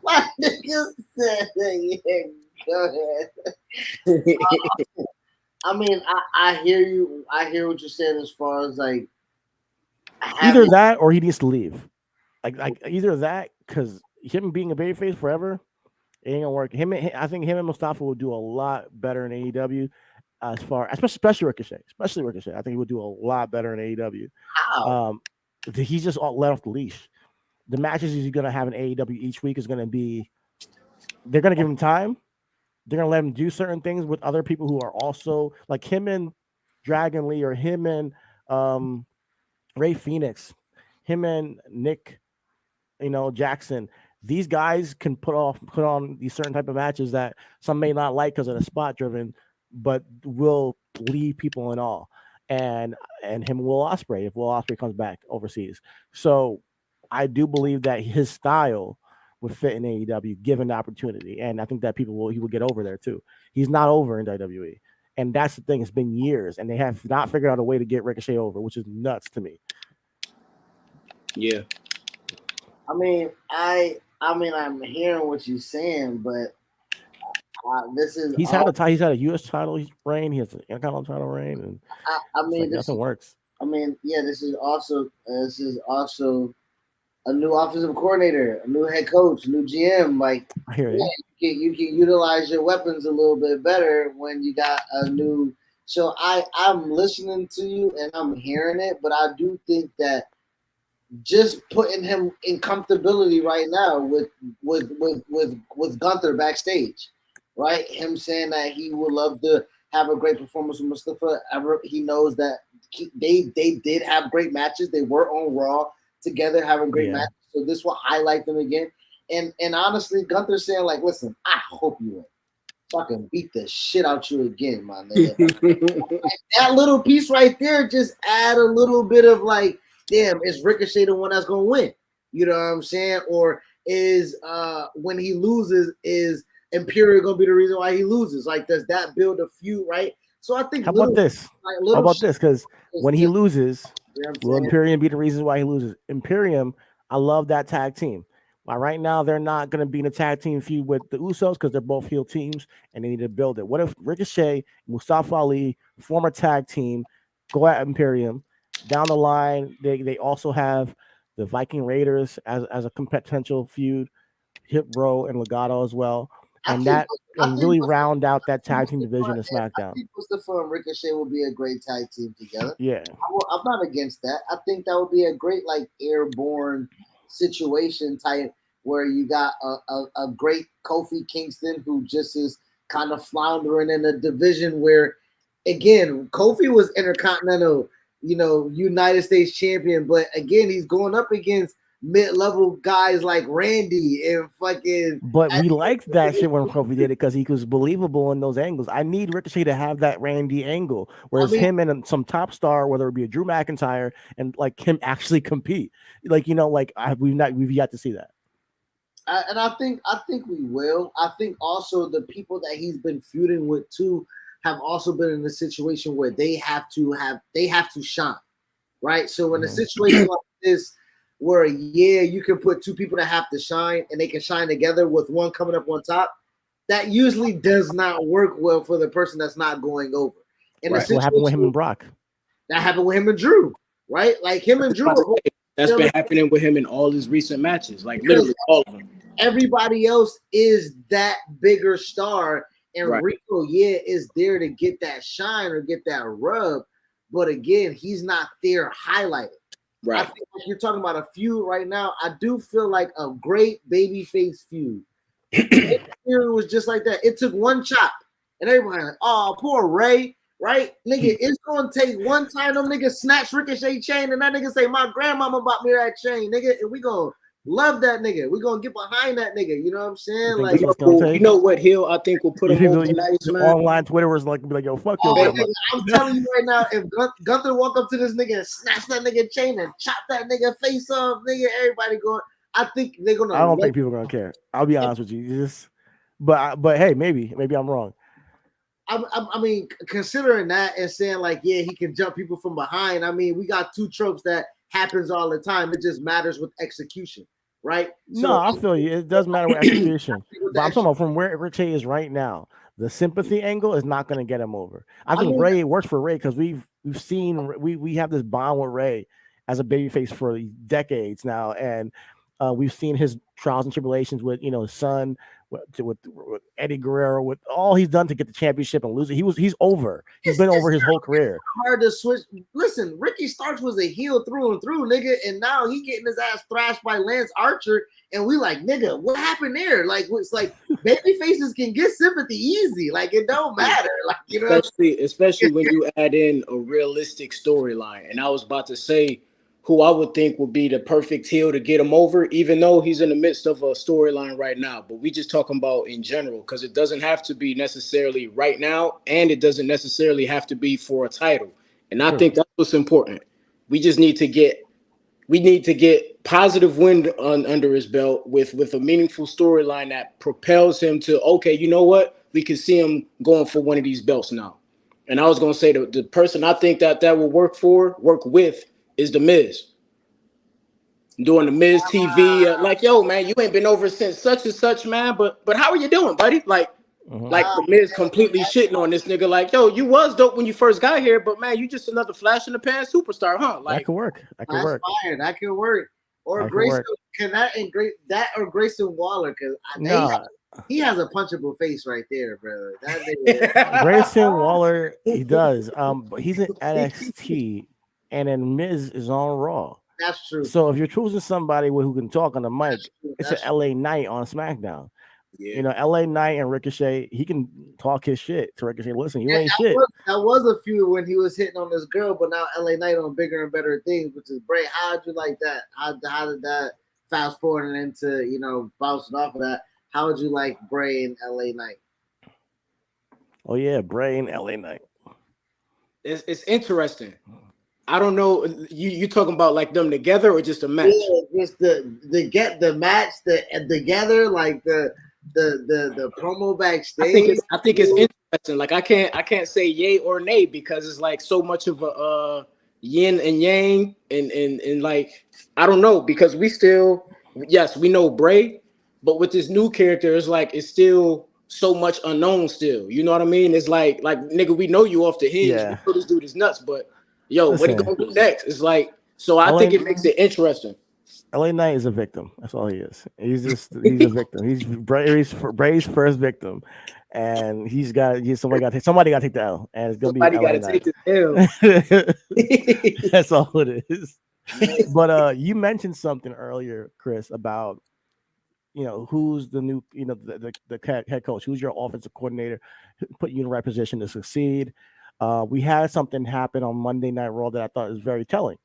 My niggas said, yeah, go ahead. I mean, I hear you. I hear what you're saying as far as like either that or he needs to leave. Like either that, because him being a babyface forever, it ain't gonna work. I think him and Mustafa will do a lot better in AEW. As far, especially Ricochet. I think he would do a lot better in AEW. How? He's just let off the leash. The matches he's gonna have in AEW each week is gonna be. They're gonna give him time. They're gonna let him do certain things with other people who are also like him and Dragon Lee, or him and Ray Phoenix, him and Nick, Jackson. These guys can put on these certain type of matches that some may not like because of the spot driven, but will leave people in awe. And him and Will Ospreay, if Will Ospreay comes back overseas. So I do believe that his style would fit in AEW given the opportunity. And I think that he will get over there too. He's not over in WWE. And that's the thing. It's been years, and they have not figured out a way to get Ricochet over, which is nuts to me. Yeah. I mean, I'm hearing what you're saying, but he's had a U.S. title reign. He has an Intercontinental title reign, and I mean, nothing works. I mean, yeah, this is also a new offensive coordinator, a new head coach, a new GM. Like, I hear you. You can utilize your weapons a little bit better when you got a new. So I'm listening to you and I'm hearing it, but I do think that just putting him in comfortability right now with Gunther backstage, right? Him saying that he would love to have a great performance with Mustafa. He knows that they did have great matches. They were on Raw together having great matches. So this will highlight them again. And honestly, Gunther saying like, listen, I hope you win. So I can beat the shit out you again, my nigga. That little piece right there just add a little bit of like, damn, is Ricochet the one that's gonna win? You know what I'm saying? Or is when he loses, is Imperial gonna be the reason why he loses? Like, does that build a feud, right? So I think how about this? Because when he loses, will Imperium be the reason why he loses? Imperium, I love that tag team. Right now, they're not going to be in a tag team feud with the Usos because they're both heel teams and they need to build it. What if Ricochet, Mustafa Ali, form a tag team, go at Imperium? Down the line, they also have the Viking Raiders as a potential feud, Hit Row and Legato as well. and think- really round out that tag team division of I SmackDown. think Mustafa and Ricochet will be a great tag team together. Yeah, I'm not against that. I think that would be a great like airborne situation type where you got a great Kofi Kingston who just is kind of floundering in a division where, again, Kofi was Intercontinental, United States champion, but again, he's going up against mid-level guys like Randy and fucking. but we liked that shit when Kofi did it because he was believable in those angles. I need Ricochet to have that Randy angle, whereas him and some top star, whether it be a Drew McIntyre, and like him actually compete. We've yet to see that. And I think we will. I think also the people that he's been feuding with too have also been in a situation where they have to shine, right? So in a situation like this, where you can put two people that have to shine and they can shine together with one coming up on top, that usually does not work well for the person that's not going over. And what happened with him and Brock? That happened with him and Drew, right? Like him and Drew. That's been happening with him in all his recent matches, like literally all of them. Everybody else is that bigger star, and Rico, is there to get that shine or get that rub, but again, he's not there highlighted. Right. I think like you're talking about a feud right now. I do feel like a great babyface feud. It was just like that. It took one chop, and everybody like, oh, poor Ray. Right, nigga, it's gonna take one time them niggas snatch Ricochet chain, and that nigga say, my grandmama bought me that chain, nigga, and we gonna love that nigga. We gonna get behind that nigga. You know what I'm saying? Like, you know what heel I think will put him over nice, man. Online Twitter was like, yo, fuck your nigga, I'm telling you right now, if Gunther walk up to this nigga and snatch that nigga chain and chop that nigga face off, nigga, everybody going. I think they're gonna. I don't think people are gonna care. I'll be honest with you. But hey, maybe I'm wrong. I mean, considering that and saying like, he can jump people from behind. I mean, we got two tropes that happens all the time. It just matters with execution, right? No, I feel you. It does matter with execution. But I'm talking about from where Ricochet is right now. The sympathy angle is not going to get him over. I think Ray works for Ray because we've seen we have this bond with Ray as a babyface for decades now, and we've seen his trials and tribulations with his son. With Eddie Guerrero, with all he's done to get the championship and lose it, he's over. He's been over his whole career. Hard to switch. Listen, Ricky Starks was a heel through and through, nigga, and now he getting his ass thrashed by Lance Archer, and we like, nigga, what happened there? Like, it's like baby faces can get sympathy easy. Like, it don't matter. Like, especially when you add in a realistic storyline. And I was about to say, who I would think would be the perfect heel to get him over, even though he's in the midst of a storyline right now. But we just talking about in general, because it doesn't have to be necessarily right now, and it doesn't necessarily have to be for a title. And I think that's what's important. We just need to get positive wind under his belt with a meaningful storyline that propels him to, okay, you know what? We can see him going for one of these belts now. And I was going to say the person I think that will work with is The Miz. Doing The Miz TV, like, yo, man, you ain't been over since such and such, man. But how are you doing, buddy? Like The Miz completely shitting on this nigga. Like, yo, you was dope when you first got here, but man, you just another flash in the pan superstar, huh? Like, that could work. That could work. Or Grayson, or Grayson Waller, because he has a punchable face right there, brother. That nigga, Grayson Waller, he does. But he's in NXT. And then Miz is on Raw. That's true. So if you're choosing somebody who can talk on the mic, it's an LA Knight on SmackDown. Yeah. LA Knight and Ricochet, he can talk his shit to Ricochet. Listen, you ain't shit. That was a feud when he was hitting on this girl, but now LA Knight on bigger and better things, which is great. How'd you like that? How did that fast forward into, bouncing off of that? How would you like Bray and LA Knight? Oh yeah, Bray and LA Knight. It's interesting. I don't know. You talking about like them together or just a match? Yeah, just the match together, like the promo backstage. I think it's interesting. Like I can't say yay or nay because it's like so much of a yin and yang and like I don't know because we know Bray, but with this new character, it's still so much unknown still. You know what I mean? It's like nigga, we know you off the hinge. Yeah. This dude is nuts, but. Yo, what are you gonna do next? It's like, so I think it makes it interesting. LA Knight is a victim. That's all he is. He's a victim. He's Bray's first victim, and somebody got to take the L, and it's gonna Somebody be got LA to take Knight. the L. That's all it is. But you mentioned something earlier, Chris, about who's the new the head coach, who's your offensive coordinator, put you in the right position to succeed. We had something happen on Monday Night Raw that I thought was very telling.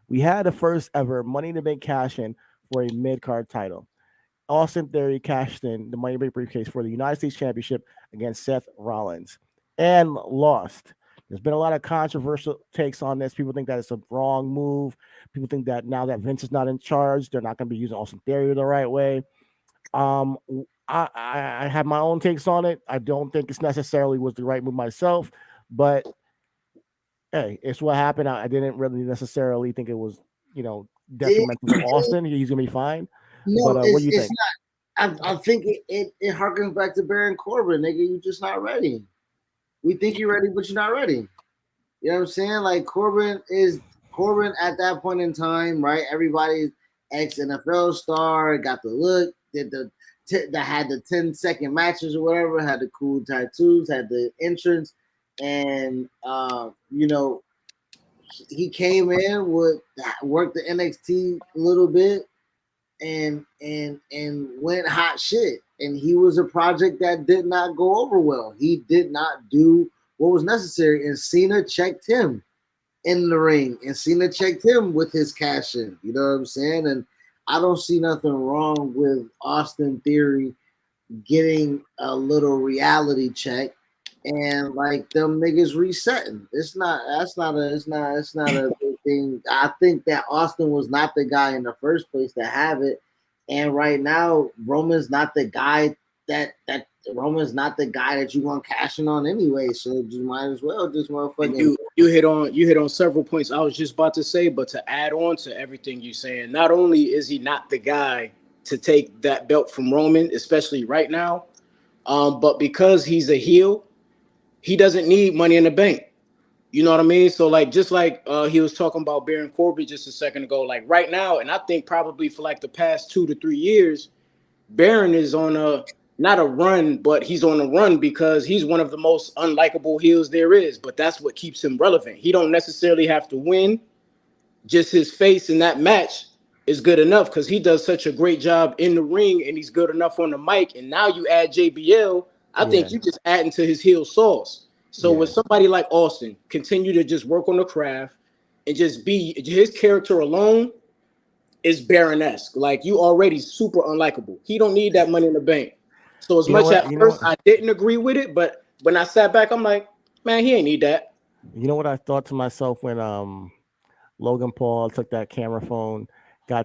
We had the first ever Money in the Bank cash in for a mid card title. Austin Theory cashed in the Money in the Bank briefcase for the United States Championship against Seth Rollins and lost. There's been a lot of controversial takes on this. People think that it's a wrong move. People think that now that Vince is not in charge, they're not going to be using Austin Theory the right way. Um, I have my own takes on it. I don't think it's necessarily was the right move myself, but hey, it's what happened. I didn't really necessarily think it was, detrimental to Austin. He's gonna be fine. No, But what do you it's think? not. I think it harkens back to Baron Corbin, nigga. You just not ready. We think you're ready, but you're not ready. You know what I'm saying? Like Corbin at that point in time, right? Everybody's ex NFL star, got the look, that had the 10-second matches or whatever, had the cool tattoos, had the entrance, and he came in with worked the NXT a little bit and went hot shit. And he was a project that did not go over well. He did not do what was necessary, and Cena checked him in the ring, and Cena checked him with his cash in. You know what I'm saying? And I don't see nothing wrong with Austin Theory getting a little reality check and like them niggas resetting. It's not a big thing. I think that Austin was not the guy in the first place to have it. And right now, Roman's not the guy that you want cashing on anyway. So you might as well just motherfucking. You hit on several points I was just about to say, but to add on to everything you're saying, not only is he not the guy to take that belt from Roman, especially right now, but because he's a heel, he doesn't need Money in the Bank. You know what I mean? So like, just like he was talking about Baron Corbin just a second ago, like right now, and I think probably for like the past 2 to 3 years, Baron is on not a run, but he's on a run because he's one of the most unlikable heels there is. But that's what keeps him relevant. He don't necessarily have to win. Just his face in that match is good enough because he does such a great job in the ring and he's good enough on the mic. And now you add JBL, I think you just adding to his heel sauce. So with somebody like Austin, continue to just work on the craft and just be his character alone is Baron-esque. Like you already super unlikable. He don't need that Money in the Bank. So as much at first I didn't agree with it, but when I sat back, I'm like, man, he ain't need that. You know what I thought to myself when Logan Paul took that camera phone,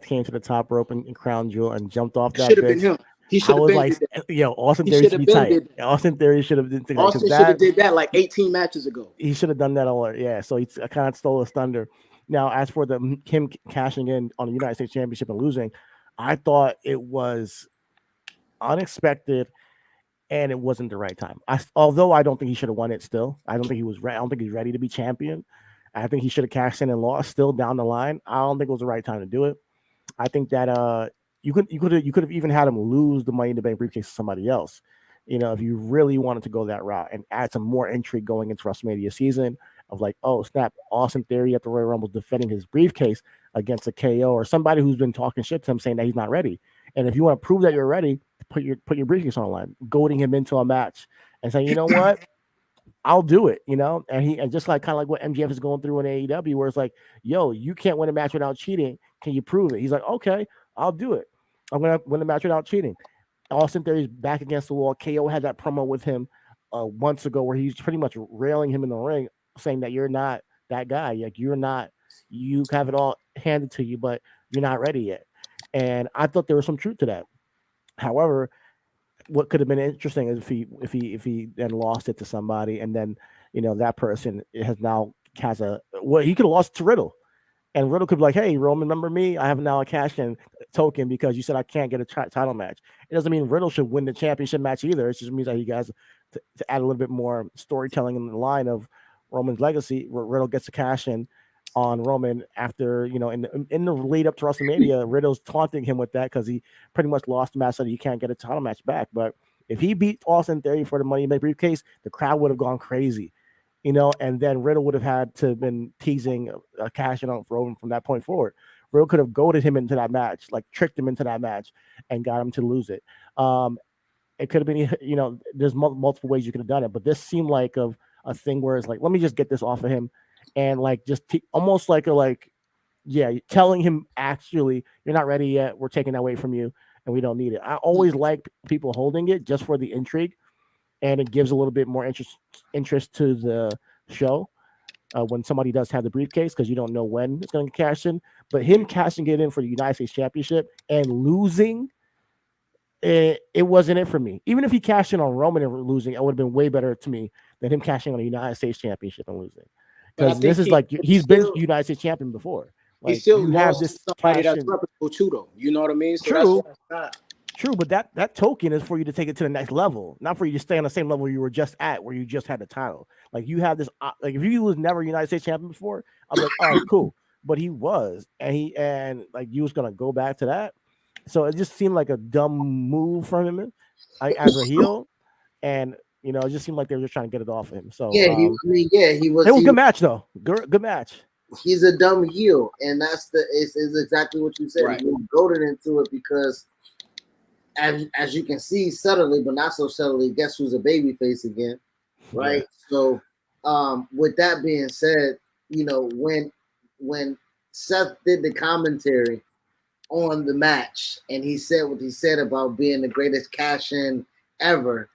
came to the top rope and crown jewel and jumped off that Should have bitch. been him. He should have been like, Austin Theory should be tight. Austin Theory should have did Austin should have did that like 18 matches ago. He should have done that all. Yeah, so he kind of stole his thunder. Now, as for him cashing in on the United States Championship and losing, I thought it was unexpected and it wasn't the right time. Although I don't think he should have won it still. I don't think he was ready. I don't think he's ready to be champion. I think he should have cashed in and lost still down the line. I don't think it was the right time to do it. I think that you could have even had him lose the Money in the Bank briefcase to somebody else. If you really wanted to go that route and add some more intrigue going into WrestleMania season of like, oh snap, Austin Theory at the Royal Rumble defending his briefcase against a KO or somebody who's been talking shit to him saying that he's not ready. And if you want to prove that you're ready, put your briefcase on the line, goading him into a match and saying, you know what, I'll do it, and just like kind of like what MJF is going through in AEW, where it's like, yo, you can't win a match without cheating. Can you prove it? He's like, okay, I'll do it. I'm gonna win a match without cheating. Austin Theory's back against the wall. KO had that promo with him months ago where he's pretty much railing him in the ring, saying that you're not that guy. Like you have it all handed to you, but you're not ready yet. And I thought there was some truth to that. However, what could have been interesting is if he then lost it to somebody, and then that person he could have lost to Riddle, and Riddle could be like, hey Roman, remember me? I have now a cash-in token because you said I can't get a title match. It doesn't mean Riddle should win the championship match either. It just means that he guys to add a little bit more storytelling in the line of Roman's legacy. Riddle gets a cash-in on Roman after, you know, in the lead up to WrestleMania, Riddle's taunting him with that because he pretty much lost the match, so he can't get a title match back. But if he beat Austin Theory for the Money in the Bank briefcase, the crowd would have gone crazy, you know, and then Riddle would have had to have been teasing a cash in on for Roman from that point forward. Riddle could have goaded him into that match, like tricked him into that match and got him to lose it. It could have been, you know, there's multiple ways you could have done it, but this seemed like a thing where it's like, let me just get this off of him, and like just almost like telling him, actually, you're not ready yet. We're taking that away from you, and we don't need it. I always like people holding it just for the intrigue, and it gives a little bit more interest to the show when somebody does have the briefcase, because you don't know when it's going to cash in. But him cashing it in for the United States Championship and losing, it wasn't it for me. Even if he cashed in on Roman and losing, it would have been way better to me than him cashing on the United States Championship and losing. Because this is like, he's been United States champion before. Like, he still you lost have this somebody that's reputable too, though. You know what I mean? So True. That's not... True, but that token is for you to take it to the next level, not for you to stay on the same level you were just at, where you just had the title. Like, you have this, like, if you was never United States champion before, I'm like, all right, cool. But he was, and like, you was gonna go back to that. So it just seemed like a dumb move from him, as a heel, and you know, it just seemed like they were just trying to get it off of him. So he was. It was a good match, though. Good match. He's a dumb heel, and that's is exactly what you said. Right. You goaded into it because, as you can see subtly, but not so subtly, guess who's a babyface again, right? Yeah. So, with that being said, you know, when Seth did the commentary on the match and he said what he said about being the greatest cash-in ever,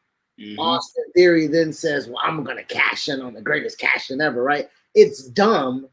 Austin Theory then says, well, I'm going to cash in on the greatest cash-in ever, right? It's dumb,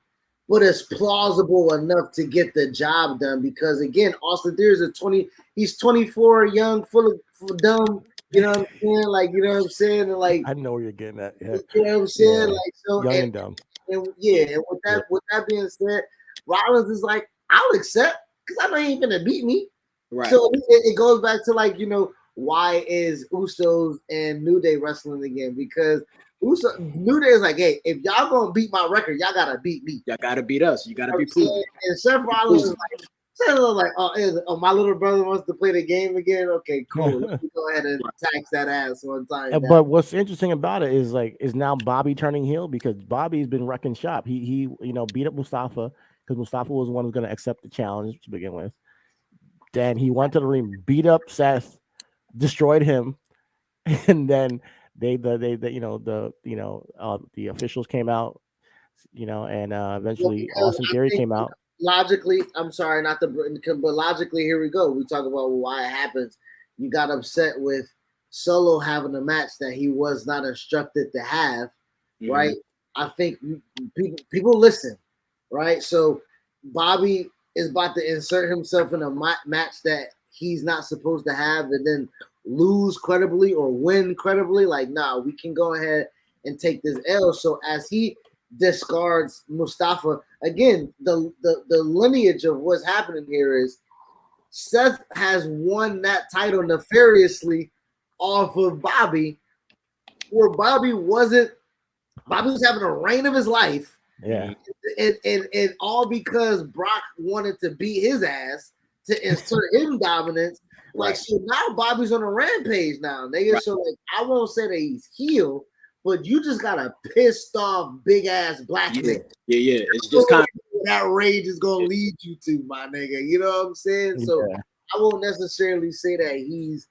but it's plausible enough to get the job done because, again, Austin Theory is he's 24, young, full of dumb, you know what I'm saying? Like, you know what I'm saying? And like, I know where you're getting at. Yeah. You know what I'm saying? Yeah. Like, so, young and dumb. And with that being said, Rollins is like, I'll accept because I know he ain't gonna beat me. Right. So it goes back to, like, you know, why is Usos and New Day wrestling again? Because New Day is like, hey, if y'all gonna beat my record, y'all gotta beat me. Y'all gotta beat us. You gotta be proven. And Seth Rollins is like, oh, my little brother wants to play the game again. Okay, cool. Let me go ahead and tax that ass one time. But what's interesting about it is, like, is now Bobby turning heel, because Bobby's been wrecking shop. He you know, beat up Mustafa because Mustafa was the one who's going to accept the challenge to begin with. Then he went to the ring, beat up Seth, destroyed him, and then the officials came out, you know, and eventually Austin Theory came out. Logically, I'm sorry, not the, but logically, here we go. We talk about why it happens. You got upset with Solo having a match that he was not instructed to have, right? I think people listen, right? So Bobby is about to insert himself in a match that he's not supposed to have, and then lose credibly or win credibly. Like, nah, we can go ahead and take this L. So as he discards Mustafa, again, the lineage of what's happening here is Seth has won that title nefariously off of Bobby, where Bobby was having a reign of his life. Yeah. And all because Brock wanted to beat his ass to insert him dominance. Like, so now Bobby's on a rampage now, nigga. Right. So, like, I won't say that he's healed, but you just got a pissed off big ass black nigga. Yeah. It's just kind of that rage is gonna lead you to, my nigga. You know what I'm saying? So I won't necessarily say that he's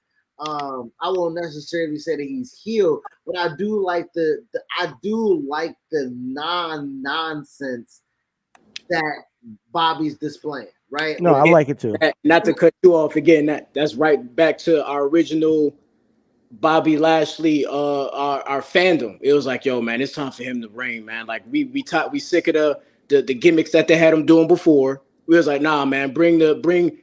healed, but I do like the non-nonsense that Bobby's displaying, right? No, I like it too. Not to cut you off again, that's right back to our original Bobby Lashley, our fandom. It was like, yo, man, it's time for him to reign, man. Like, we sick of the gimmicks that they had him doing before. We was like, nah, man, bring the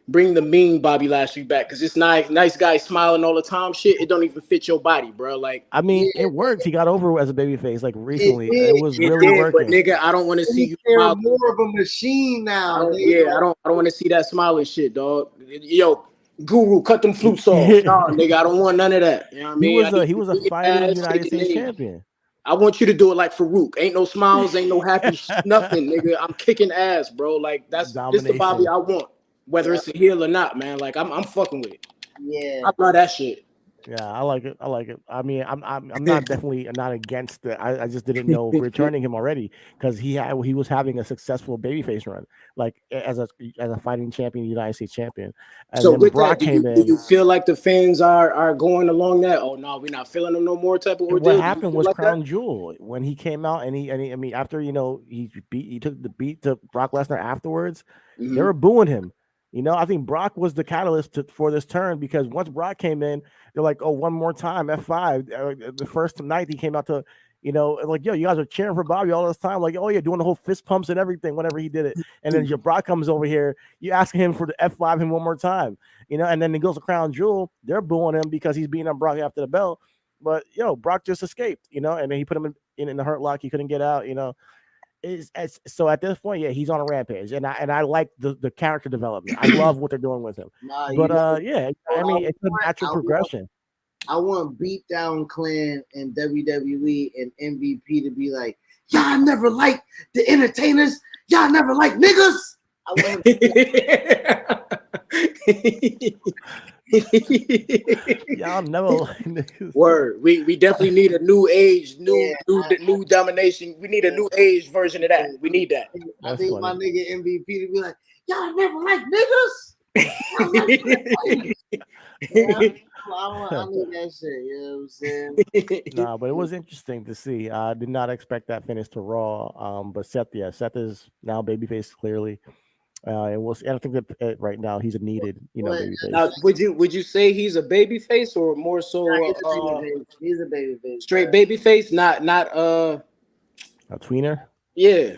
mean Bobby Lashley back, because it's nice guy smiling all the time. Shit, it don't even fit your body, bro. Like, I mean, it worked. He got over as a babyface, like, recently. It was really working. But nigga, I don't want to see you smile. More of a machine now. I don't want to see that smiling shit, dog. Yo, Guru, cut them flutes off. Nah, nigga, I don't want none of that. You know what I mean? He was a fighting United States champion. I want you to do it like Farouk. Ain't no smiles, ain't no happy, nothing, nigga. I'm kicking ass, bro. Like this the Bobby I want, whether it's a heel or not, man. Like I'm fucking with it. Yeah, I love that shit. Yeah, I like it. I like it. I mean, I'm not definitely not against it. I just didn't know returning him already because he was having a successful babyface run, like as a fighting champion, United States champion. And So then with Brock that, came do in. you feel like the fans are going along that? Oh no, we're not feeling them no more type of And ordeal. what Do you happened feel was like Crown Jewel when he came out and I mean after he took the beat to Brock Lesnar afterwards, that? they were booing him. I think Brock was the catalyst for this turn because once Brock came in, they're like, oh, one more time, F5. The first night he came out to, like, yo, you guys are cheering for Bobby all this time. Like, oh, yeah, doing the whole fist pumps and everything whenever he did it. And then your Brock comes over here, you ask him for the F5 him one more time, and then he goes to Crown Jewel. They're booing him because he's beating up Brock after the belt. But, Brock just escaped, and then he put him in the hurt lock. He couldn't get out, So at this point, yeah, he's on a rampage, and I like the character development. I love what they're doing with him. Yeah, I mean, it's a natural progression. I want Beatdown Clan and WWE and MVP to be like, y'all never liked the entertainers, y'all never liked niggas. I want y'all never like niggas. Word. We definitely need a new age, new domination. We need a new age version of that. We need that. I think my nigga MVP to be like, y'all never liked niggas. I need that shit, you know what I'm saying? Nah, but it was interesting to see. I did not expect that finish to Raw. But Seth is now babyface clearly. And we'll see. I think that right now he's a needed, babyface. Now, would you say he's a babyface or more so? He's a babyface. Straight babyface, not a tweener. Yeah.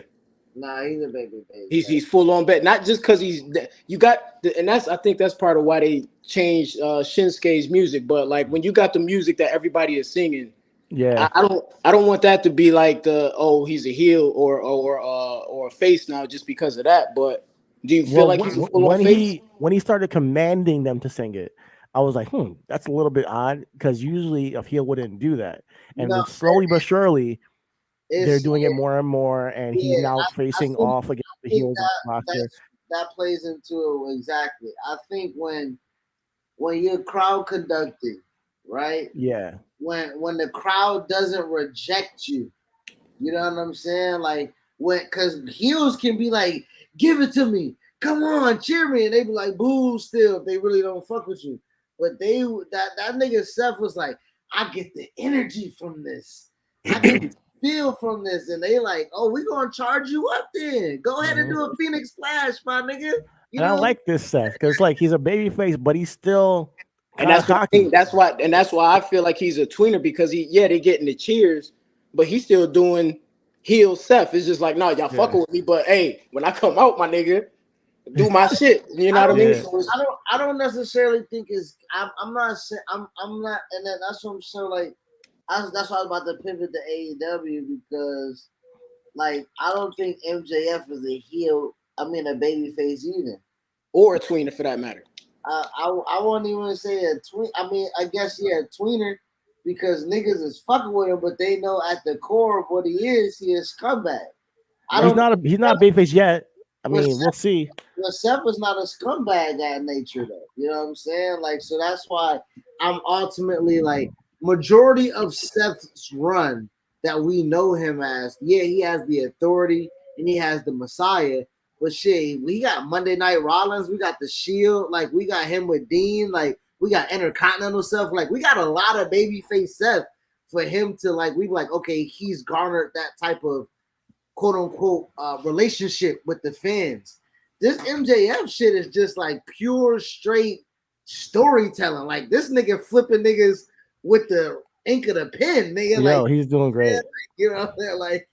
Nah, he's a babyface. He's full on bet. Not just because I think that's part of why they changed Shinsuke's music. But like when you got the music that everybody is singing, yeah, I don't want that to be like he's a heel or a face now just because of that. But do you feel like he's a full on face? When he started commanding them to sing it, I was like, that's a little bit odd because usually a heel wouldn't do that. And slowly but surely, they're doing it more and more, and he's now facing off against the heels of the roster. That plays into it exactly. I think when you're crowd conducting, right? Yeah. When the crowd doesn't reject you, you know what I'm saying? Like because heels can be like, give it to me, come on, cheer me, and they be like, boo, still if they really don't fuck with you. But that nigga Seth was like, I get the energy from this. I get the feel from this, and they like, oh, we gonna charge you up then. Go ahead and do a Phoenix Splash, my nigga. I like this Seth because like he's a baby face, but he's still that's cocky. That's why I feel like he's a tweener because they getting the cheers, but he's still doing heel Seth. It's just like, no, y'all fucking with me, but hey, when I come out, my nigga, do my shit. You know what I mean? So I don't necessarily think I'm not saying I'm not, and then that's what I'm saying. Like that's why I was about to pivot to AEW because, like, I don't think MJF is a heel. I mean, a babyface either, or a tweener for that matter. I won't even say a tween. I mean, I guess a tweener because niggas is fucking with him, but they know at the core of what he is scumbag. He's not a babyface yet. I mean, we'll see. Well, Seth is not a scumbag at nature, though. You know what I'm saying? Like, so that's why I'm ultimately like majority of Seth's run that we know him as. Yeah, he has the authority and he has the Messiah. But shit, we got Monday Night Rollins, we got the Shield, like we got him with Dean, like we got Intercontinental stuff, like we got a lot of babyface Seth for him to like. We like, okay, he's garnered that type of quote unquote relationship with the fans. This MJF shit is just like pure straight storytelling. Like this nigga flipping niggas with the ink of the pen, nigga. Yo, he's doing great. You know what I'm saying? Like,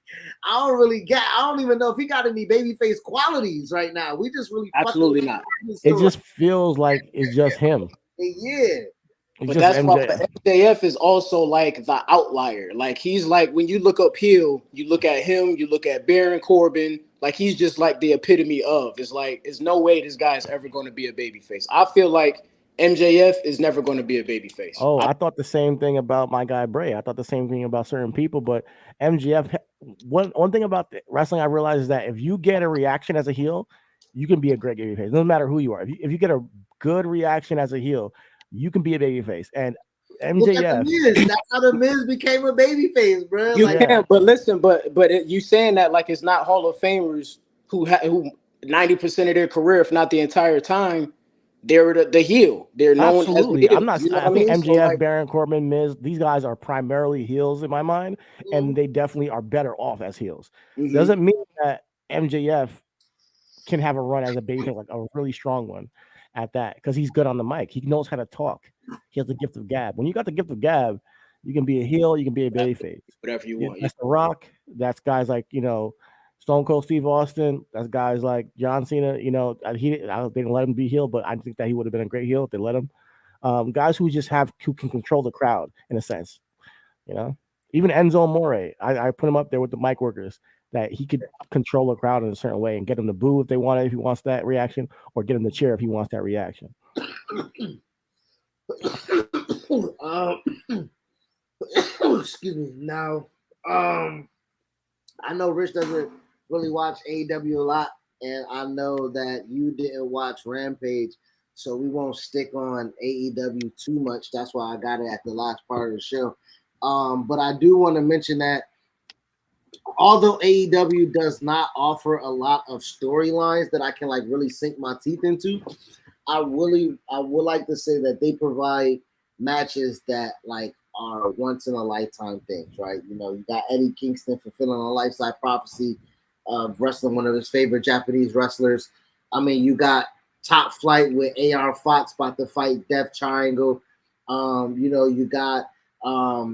I don't even know if he got any babyface qualities right now. We just really absolutely not. It just feels like it's just him. Yeah. But that's why MJF is also like the outlier. Like he's like when you look up heel, you look at him, you look at Baron Corbin, like he's just like the epitome of. It's like there's no way this guy is ever going to be a babyface. I feel like MJF is never going to be a babyface. Oh, I thought the same thing about my guy Bray. I thought the same thing about certain people, but MJF. One thing about wrestling I realized is that if you get a reaction as a heel, you can be a great babyface. It doesn't matter who you are. If you get a good reaction as a heel, you can be a babyface. And Look at MJF. the Miz. That's how the Miz became a babyface, bro. You Like, can, but listen, you saying that like it's not Hall of Famers who 90% of their career, if not the entire time, they're the heel. They're known Absolutely. as the I'm not. heels, you know I what I think mean? MJF, So, like, Baron Corbin, Miz. These guys are primarily heels in my mind, and they definitely are better off as heels. Doesn't mean that MJF can have a run as a babyface, like a really strong one at that, because he's good on the mic. He knows how to talk. He has the gift of gab. When you got the gift of gab, you can be a heel, you can be a babyface. whatever you want. That's The Rock. That's guys like Stone Cold Steve Austin. That's guys like John Cena. They didn't let him be heel, but I think that he would have been a great heel if they let him. Guys who can control the crowd in a sense. Even Enzo Amore. I put him up there with the mic workers, that he could control the crowd in a certain way and get them to boo if they want it, if he wants that reaction, or get him to cheer if he wants that reaction. Excuse me. Now, I know Rich doesn't really watch AEW a lot, and I know that you didn't watch Rampage, so we won't stick on AEW too much. That's why I got it at the last part of the show. But I do want to mention that although AEW does not offer a lot of storylines that I can like really sink my teeth into, I would like to say that they provide matches that like are once in a lifetime things, right? You got Eddie Kingston fulfilling a life-size prophecy of wrestling one of his favorite Japanese wrestlers. I mean, you got Top Flight with AR Fox about to fight Death Triangle. You got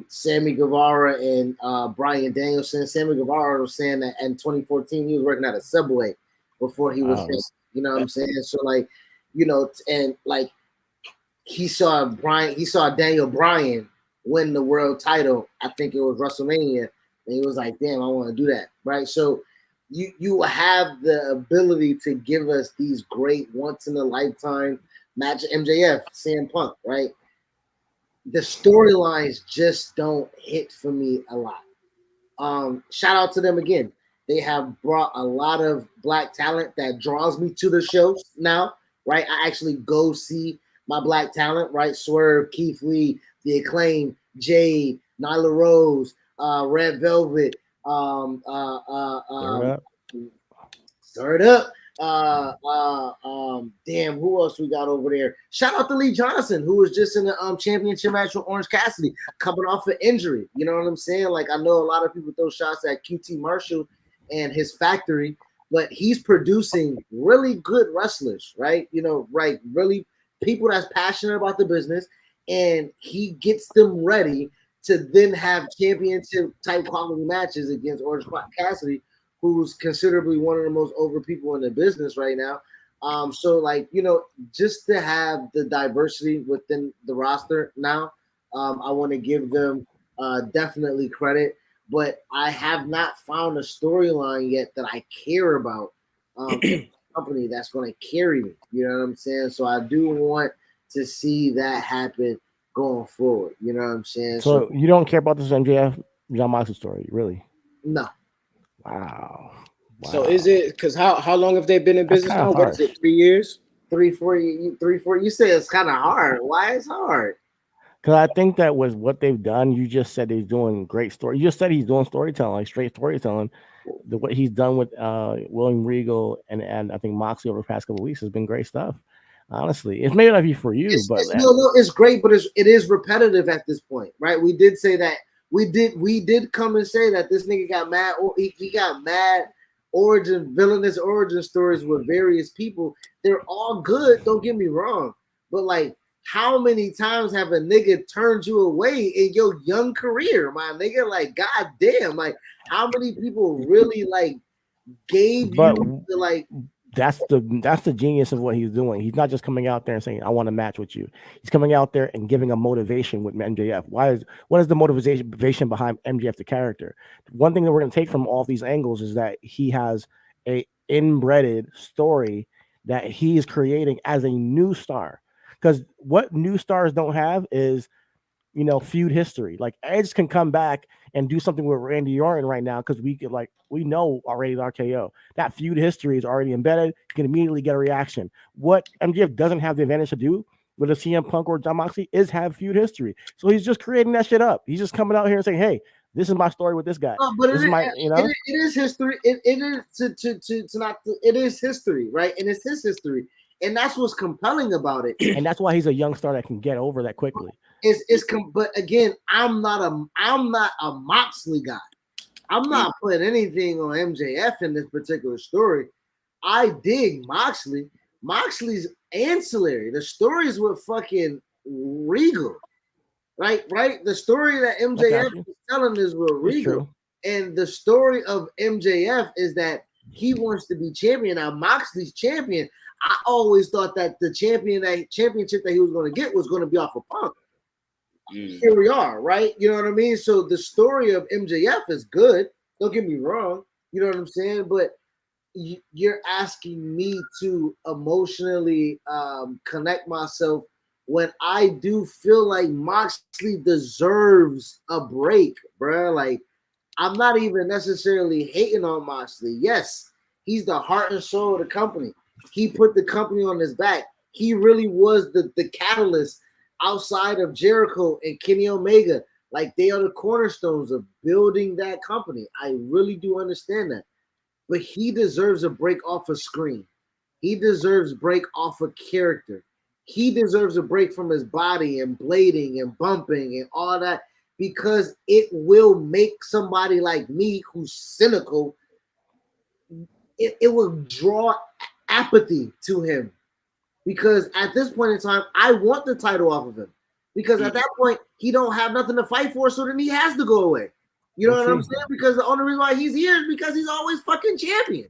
Sammy Guevara and Bryan Danielson. Sammy Guevara was saying that in 2014 he was working at a Subway before he was you know what I'm saying? So like, and like he saw Daniel Bryan win the world title. I think it was WrestleMania, and he was like, damn, I want to do that, right? So you have the ability to give us these great once in a lifetime match. MJF, CM Punk, right? The storylines just don't hit for me a lot. Shout out to them again. They have brought a lot of black talent that draws me to the shows now, right? I actually go see my black talent, right? Swerve, Keith Lee, The Acclaim, Jade, Nyla Rose, Red Velvet, Stir It Up. Damn, who else we got over there? Shout out to Lee Johnson, who was just in the championship match with Orange Cassidy, coming off an injury. You know what I'm saying? Like, I know a lot of people throw shots at QT Marshall and his factory, but he's producing really good wrestlers, right? Really people that's passionate about the business, and he gets them ready to then have championship type quality matches against Orange Cassidy, who's considerably one of the most over people in the business right now. So like, just to have the diversity within the roster now, I want to give them definitely credit, but I have not found a storyline yet that I care about company that's going to carry me. You know what I'm saying? So I do want to see that happen going forward. You know what I'm saying? So you don't care about this MJF Jon Moxley story, really? No. Wow. So is it because how long have they been in business now? What is it? 3 years? 3, 4. You say it's kind of hard. Why is hard? Because I think that was what they've done. You just said he's doing great story. You just said he's doing storytelling, like straight storytelling. What he's done with William Regal and I think Moxley over the past couple of weeks has been great stuff. Honestly, it may not be for you, but it's great, but it is repetitive at this point, right? We did say that we did come and say that this nigga got mad, or he got mad villainous origin stories with various people. They're all good, don't get me wrong, but like, how many times have a nigga turned you away in your young career, my nigga? Like, goddamn, like, how many people really like gave you the like? That's the genius of what he's doing. He's not just coming out there and saying, I want a match with you. He's coming out there and giving a motivation with MJF. What is the motivation behind MJF, the character? One thing that we're going to take from all these angles is that he has a inbred story that he is creating as a new star. because what new stars don't have is feud history. Like Edge can come back and do something with Randy Orton right now because we know already the RKO. That feud history is already embedded. You can immediately get a reaction. What MJF doesn't have the advantage to do with a CM Punk or Jon Moxley is have feud history. So he's just creating that shit up. He's just coming out here and saying, "Hey, this is my story with this guy." But this it is history. It is it is history, right? And it's his history, and that's what's compelling about it. And that's why he's a young star that can get over that quickly. But again, I'm not a Moxley guy. I'm not putting anything on MJF in this particular story. I dig Moxley. Moxley's ancillary. The stories with fucking Regal, right? The story that MJF is telling is with Regal, and the story of MJF is that he wants to be champion. Now Moxley's champion. I always thought that the championship that he was going to get was going to be off of Punk. Here we are, right? You know what I mean? So the story of MJF is good. Don't get me wrong. You know what I'm saying? But you're asking me to emotionally connect myself when I do feel like Moxley deserves a break, bro. Like, I'm not even necessarily hating on Moxley. Yes, he's the heart and soul of the company. He put the company on his back. He really was the catalyst outside of Jericho and Kenny Omega. Like, they are the cornerstones of building that company. I really do understand that. But he deserves a break off a screen. He deserves break off a character. He deserves a break from his body and blading and bumping and all that, because it will make somebody like me who's cynical, it will draw apathy to him. Because at this point in time, I want the title off of him. Because at that point, he don't have nothing to fight for, so then he has to go away. You know what I'm saying? Because the only reason why he's here is because he's always fucking champion.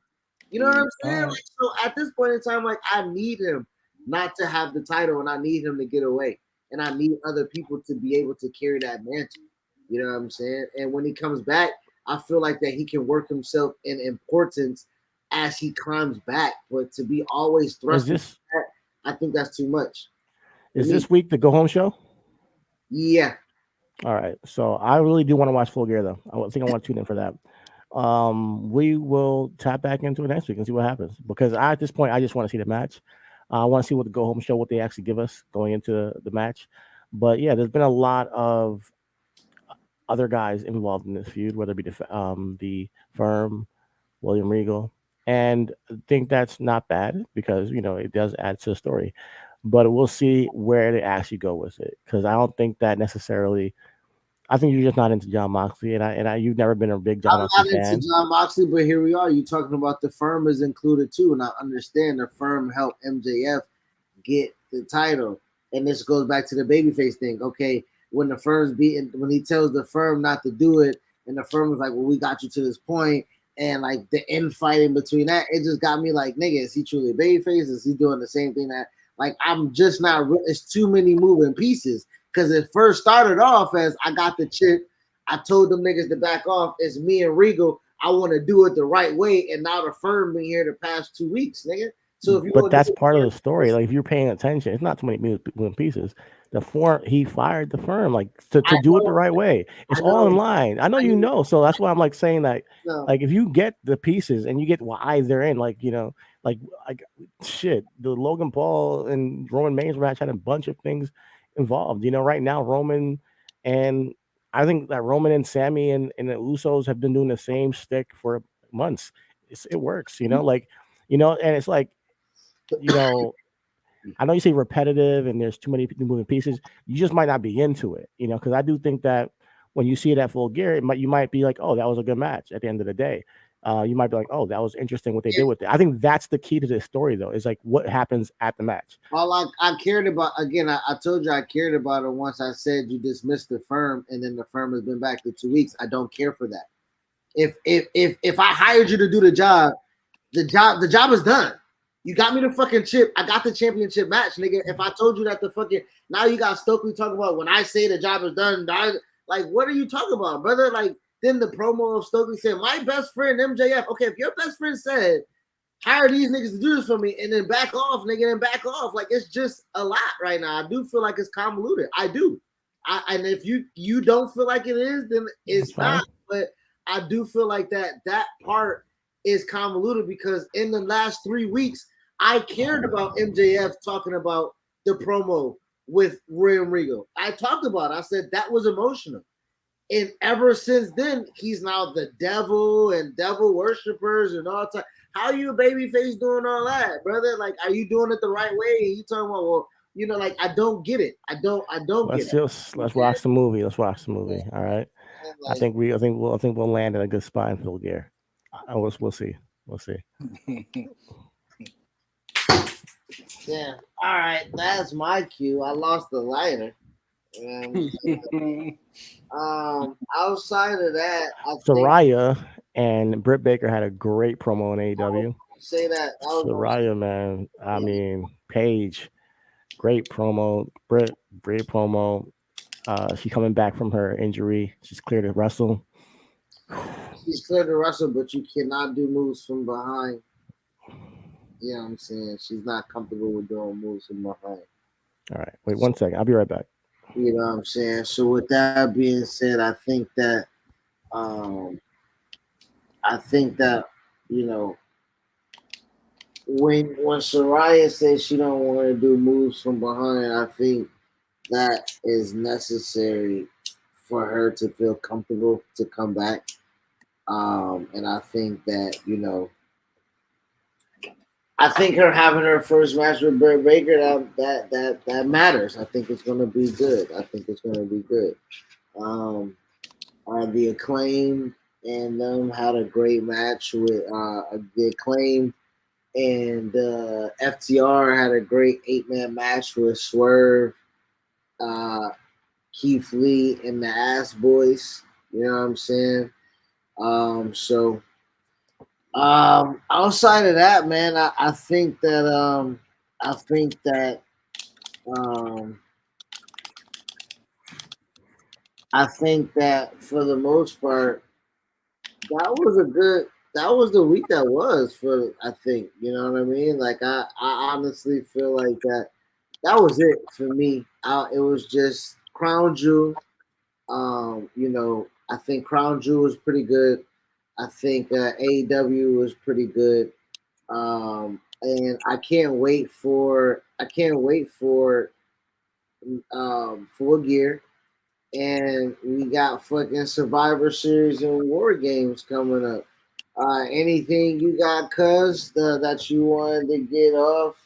You know what I'm saying? Like, so at this point in time, like, I need him not to have the title, and I need him to get away. And I need other people to be able to carry that mantle. You know what I'm saying? And when he comes back, I feel like that he can work himself in importance as he climbs back. But to be always thrust, I think that's too much. Is this week the go home show? Yeah. All right. So I really do want to watch Full Gear, though. I think I want to tune in for that. We will tap back into it next week and see what happens. Because at this point, I just want to see the match. I want to see what the go home show, what they actually give us going into the match. But yeah, there's been a lot of other guys involved in this feud, whether it be the Firm, William Regal. And I think that's not bad because, it does add to the story. But we'll see where they actually go with it. Because I don't think that necessarily. I think you're just not into Jon Moxley, and you've never been a big Jon Moxley fan. I'm not into Jon Moxley, but here we are. You talking about the Firm is included too, and I understand the Firm helped MJF get the title, and this goes back to the babyface thing. Okay, when the Firm's beaten, when he tells the Firm not to do it, and the Firm was like, "Well, we got you to this point," and like the infighting between that, it just got me like, "Nigga, is he truly a babyface? Is he doing the same thing that?" Like, I'm just not. It's too many moving pieces. Because it first started off as I got the chip. I told them niggas to back off. It's me and Regal. I want to do it the right way. And now the Firm been here the past 2 weeks, nigga. So if you but that's part of the story. Like, if you're paying attention, it's not too many moving pieces. He fired the Firm like to do it the right way. It's all in line. I know. So that's why I'm like saying that. No. Like, if you get the pieces and you get why they're in, like shit, the Logan Paul and Roman Reigns match had a bunch of things involved. Right now Roman, and I think that Roman and Sammy and the Usos have been doing the same stick for months. It works, and it's like, I know you say repetitive and there's too many moving pieces. You just might not be into it, because I do think that when you see it at Full Gear, you might be like, oh, that was a good match at the end of the day. You might be like, oh, that was interesting what they did with it. I think that's the key to this story, though, is like what happens at the match. Well, I cared about, again, I told you I cared about it once I said you dismissed the Firm, and then the Firm has been back to 2 weeks. I don't care for that. If I hired you to do the job is done. You got me the fucking chip. I got the championship match, nigga. If I told you that now you got Stokely talking about when I say the job is done, like, what are you talking about, brother? Like, then the promo of Stokely said, my best friend MJF. Okay, if your best friend said hire these niggas to do this for me, and then back off, nigga, and back off. Like, it's just a lot right now. I do feel like it's convoluted. I do. And if you don't feel like it is, then it's not. But I do feel like that part is convoluted because in the last 3 weeks, I cared about MJF talking about the promo with William Regal. I talked about it. I said that was emotional. And ever since then, he's now the devil and devil worshippers and all that. How you a babyface doing all that, brother? Like, are you doing it the right way? And you talking about, well, you know, like, I don't get it. I don't get it. Let's watch the movie. Let's watch the movie. All right. Like, I think we'll land in a good spot in Full Gear. We'll see. We'll see. Yeah. All right. That's my cue. I lost the lighter. Outside of that, Saraya and Britt Baker had a great promo in AEW. Say that. Saraya, man. I mean, Paige, great promo. Britt, great promo. She's coming back from her injury. She's clear to wrestle. She's clear to wrestle, but you cannot do moves from behind. You know what I'm saying? She's not comfortable with doing moves from behind. All right. Wait 1 second. I'll be right back. You know what I'm saying? So with that being said, I think that you know, when Saraya says she don't want to do moves from behind, I think that is necessary for her to feel comfortable to come back. And I think that, you know, I think her having her first match with Britt Baker, that matters. I think it's gonna be good. The Acclaim and them had a great match with the Acclaim, and FTR had a great 8-man match with Swerve, Keith Lee, and the Ass Boys. You know what I'm saying? Outside of that, man, I think that for the most part, that was the week that was for, I think, you know what I mean? Like, I honestly feel like that was it for me. It was just Crown Jewel. You know, I think Crown Jewel was pretty good. I think AEW was pretty good. And I can't wait for Full Gear. And we got fucking Survivor Series and War Games coming up. Anything you got, cuz, that you wanted to get off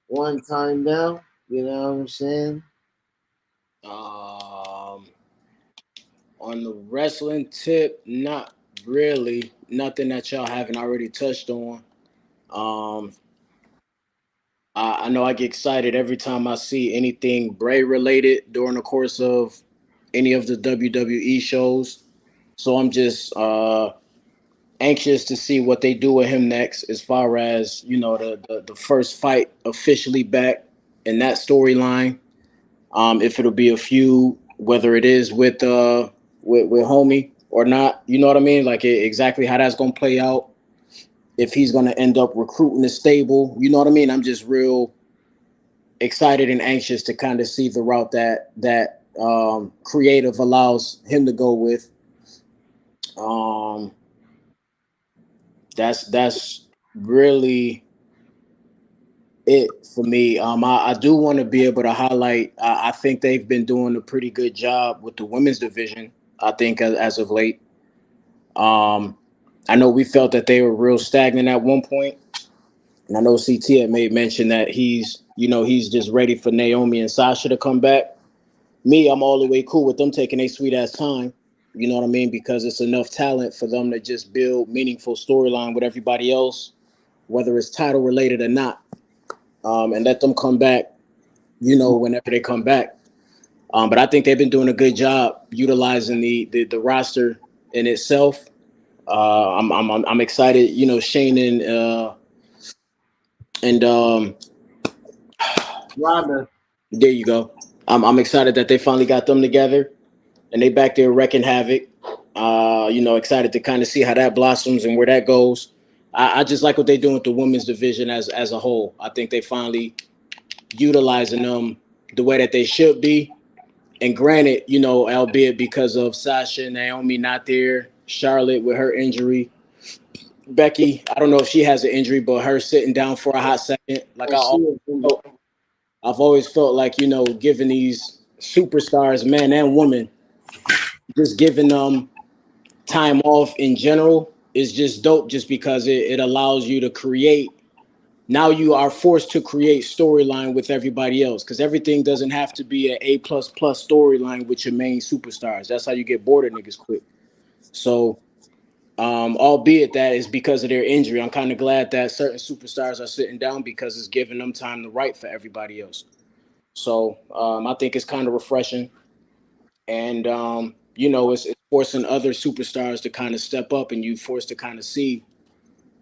one time now? You know what I'm saying? On the wrestling tip, not really. Nothing that y'all haven't already touched on. I know I get excited every time I see anything Bray related during the course of any of the WWE shows. So I'm just anxious to see what they do with him next, as far as, you know, the first fight officially back in that storyline. If it'll be a feud, whether it is with homie or not, you know what I mean? Like, exactly how that's gonna play out. If he's gonna end up recruiting the stable, you know what I mean? I'm just real excited and anxious to kind of see the route that creative allows him to go with. That's really it for me. I do want to be able to highlight. I think they've been doing a pretty good job with the women's division. I think as of late. I know we felt that they were real stagnant at one point, and I know CT had made mention that he's just ready for Naomi and Sasha to come back. Me, I'm all the way cool with them taking a sweet ass time. You know what I mean? Because it's enough talent for them to just build meaningful storyline with everybody else, whether it's title related or not, and let them come back, you know, whenever they come back. But I think they've been doing a good job utilizing the roster in itself. I'm excited, you know, Shane and Ronda. There you go. I'm excited that they finally got them together, and they back there wrecking havoc. You know, excited to kind of see how that blossoms and where that goes. I just like what they're doing with the women's division as a whole. I think they finally utilizing them the way that they should be. And granted, you know, albeit because of Sasha and Naomi not there, Charlotte with her injury, Becky, I don't know if she has an injury, but her sitting down for a hot second, like I've always felt like, you know, giving these superstars, men and women, just giving them time off in general is just dope, just because it allows you to create. Now you are forced to create storyline with everybody else, because everything doesn't have to be an A++ storyline with your main superstars. That's how you get bored of niggas quick. So, albeit that is because of their injury, I'm kind of glad that certain superstars are sitting down because it's giving them time to write for everybody else. So I think it's kind of refreshing, and you know, it's forcing other superstars to kind of step up, and you forced to kind of see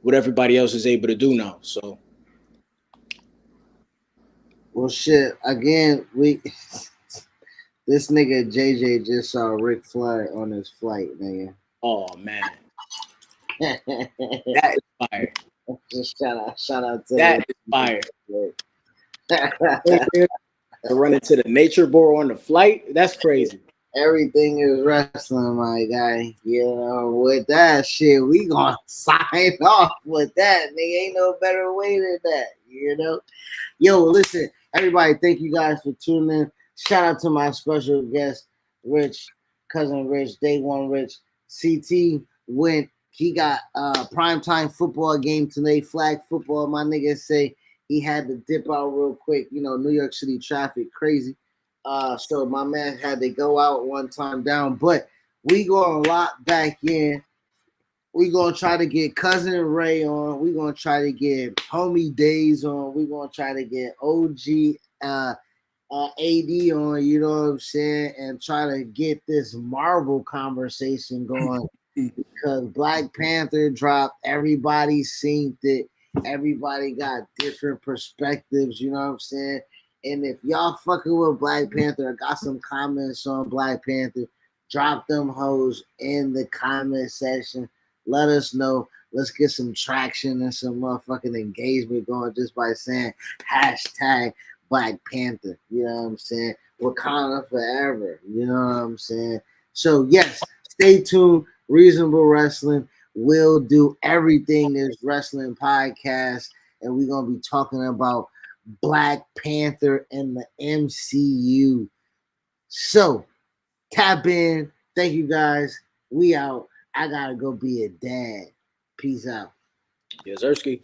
what everybody else is able to do now. So. Well, shit. Again, this nigga JJ just saw Ric Flair on his flight, nigga. Oh man, that is fire. Just shout out to that is fire. To run into the nature board on the flight, that's crazy. Everything is wrestling, my guy. You know, with that shit, we gonna sign off with that. Nigga, ain't no better way than that. You know, yo, listen, everybody. Thank you guys for tuning in. Shout out to my special guest, Rich, cousin Rich, Day One Rich. CT went. He got primetime football game today. Flag football. My niggas say he had to dip out real quick. You know, New York City traffic crazy. So my man had to go out one time down, but we gonna lock back in. We gonna try to get cousin Ray on. We gonna try to get homie Days on. We gonna try to get OG AD on. You know what I'm saying? And try to get this Marvel conversation going because Black Panther dropped. Everybody synced it. Everybody got different perspectives. You know what I'm saying? And if y'all fucking with Black Panther, I got some comments on Black Panther, drop them hoes in the comment section. Let us know. Let's get some traction and some motherfucking engagement going just by saying hashtag Black Panther. You know what I'm saying? Wakanda forever. You know what I'm saying? So yes, stay tuned. Reasonable Wrestling will do everything this wrestling podcast, and we're gonna be talking about Black Panther and the MCU. So tap in. Thank you guys. We out. I gotta go be a dad. Peace out. Yes, Ersky.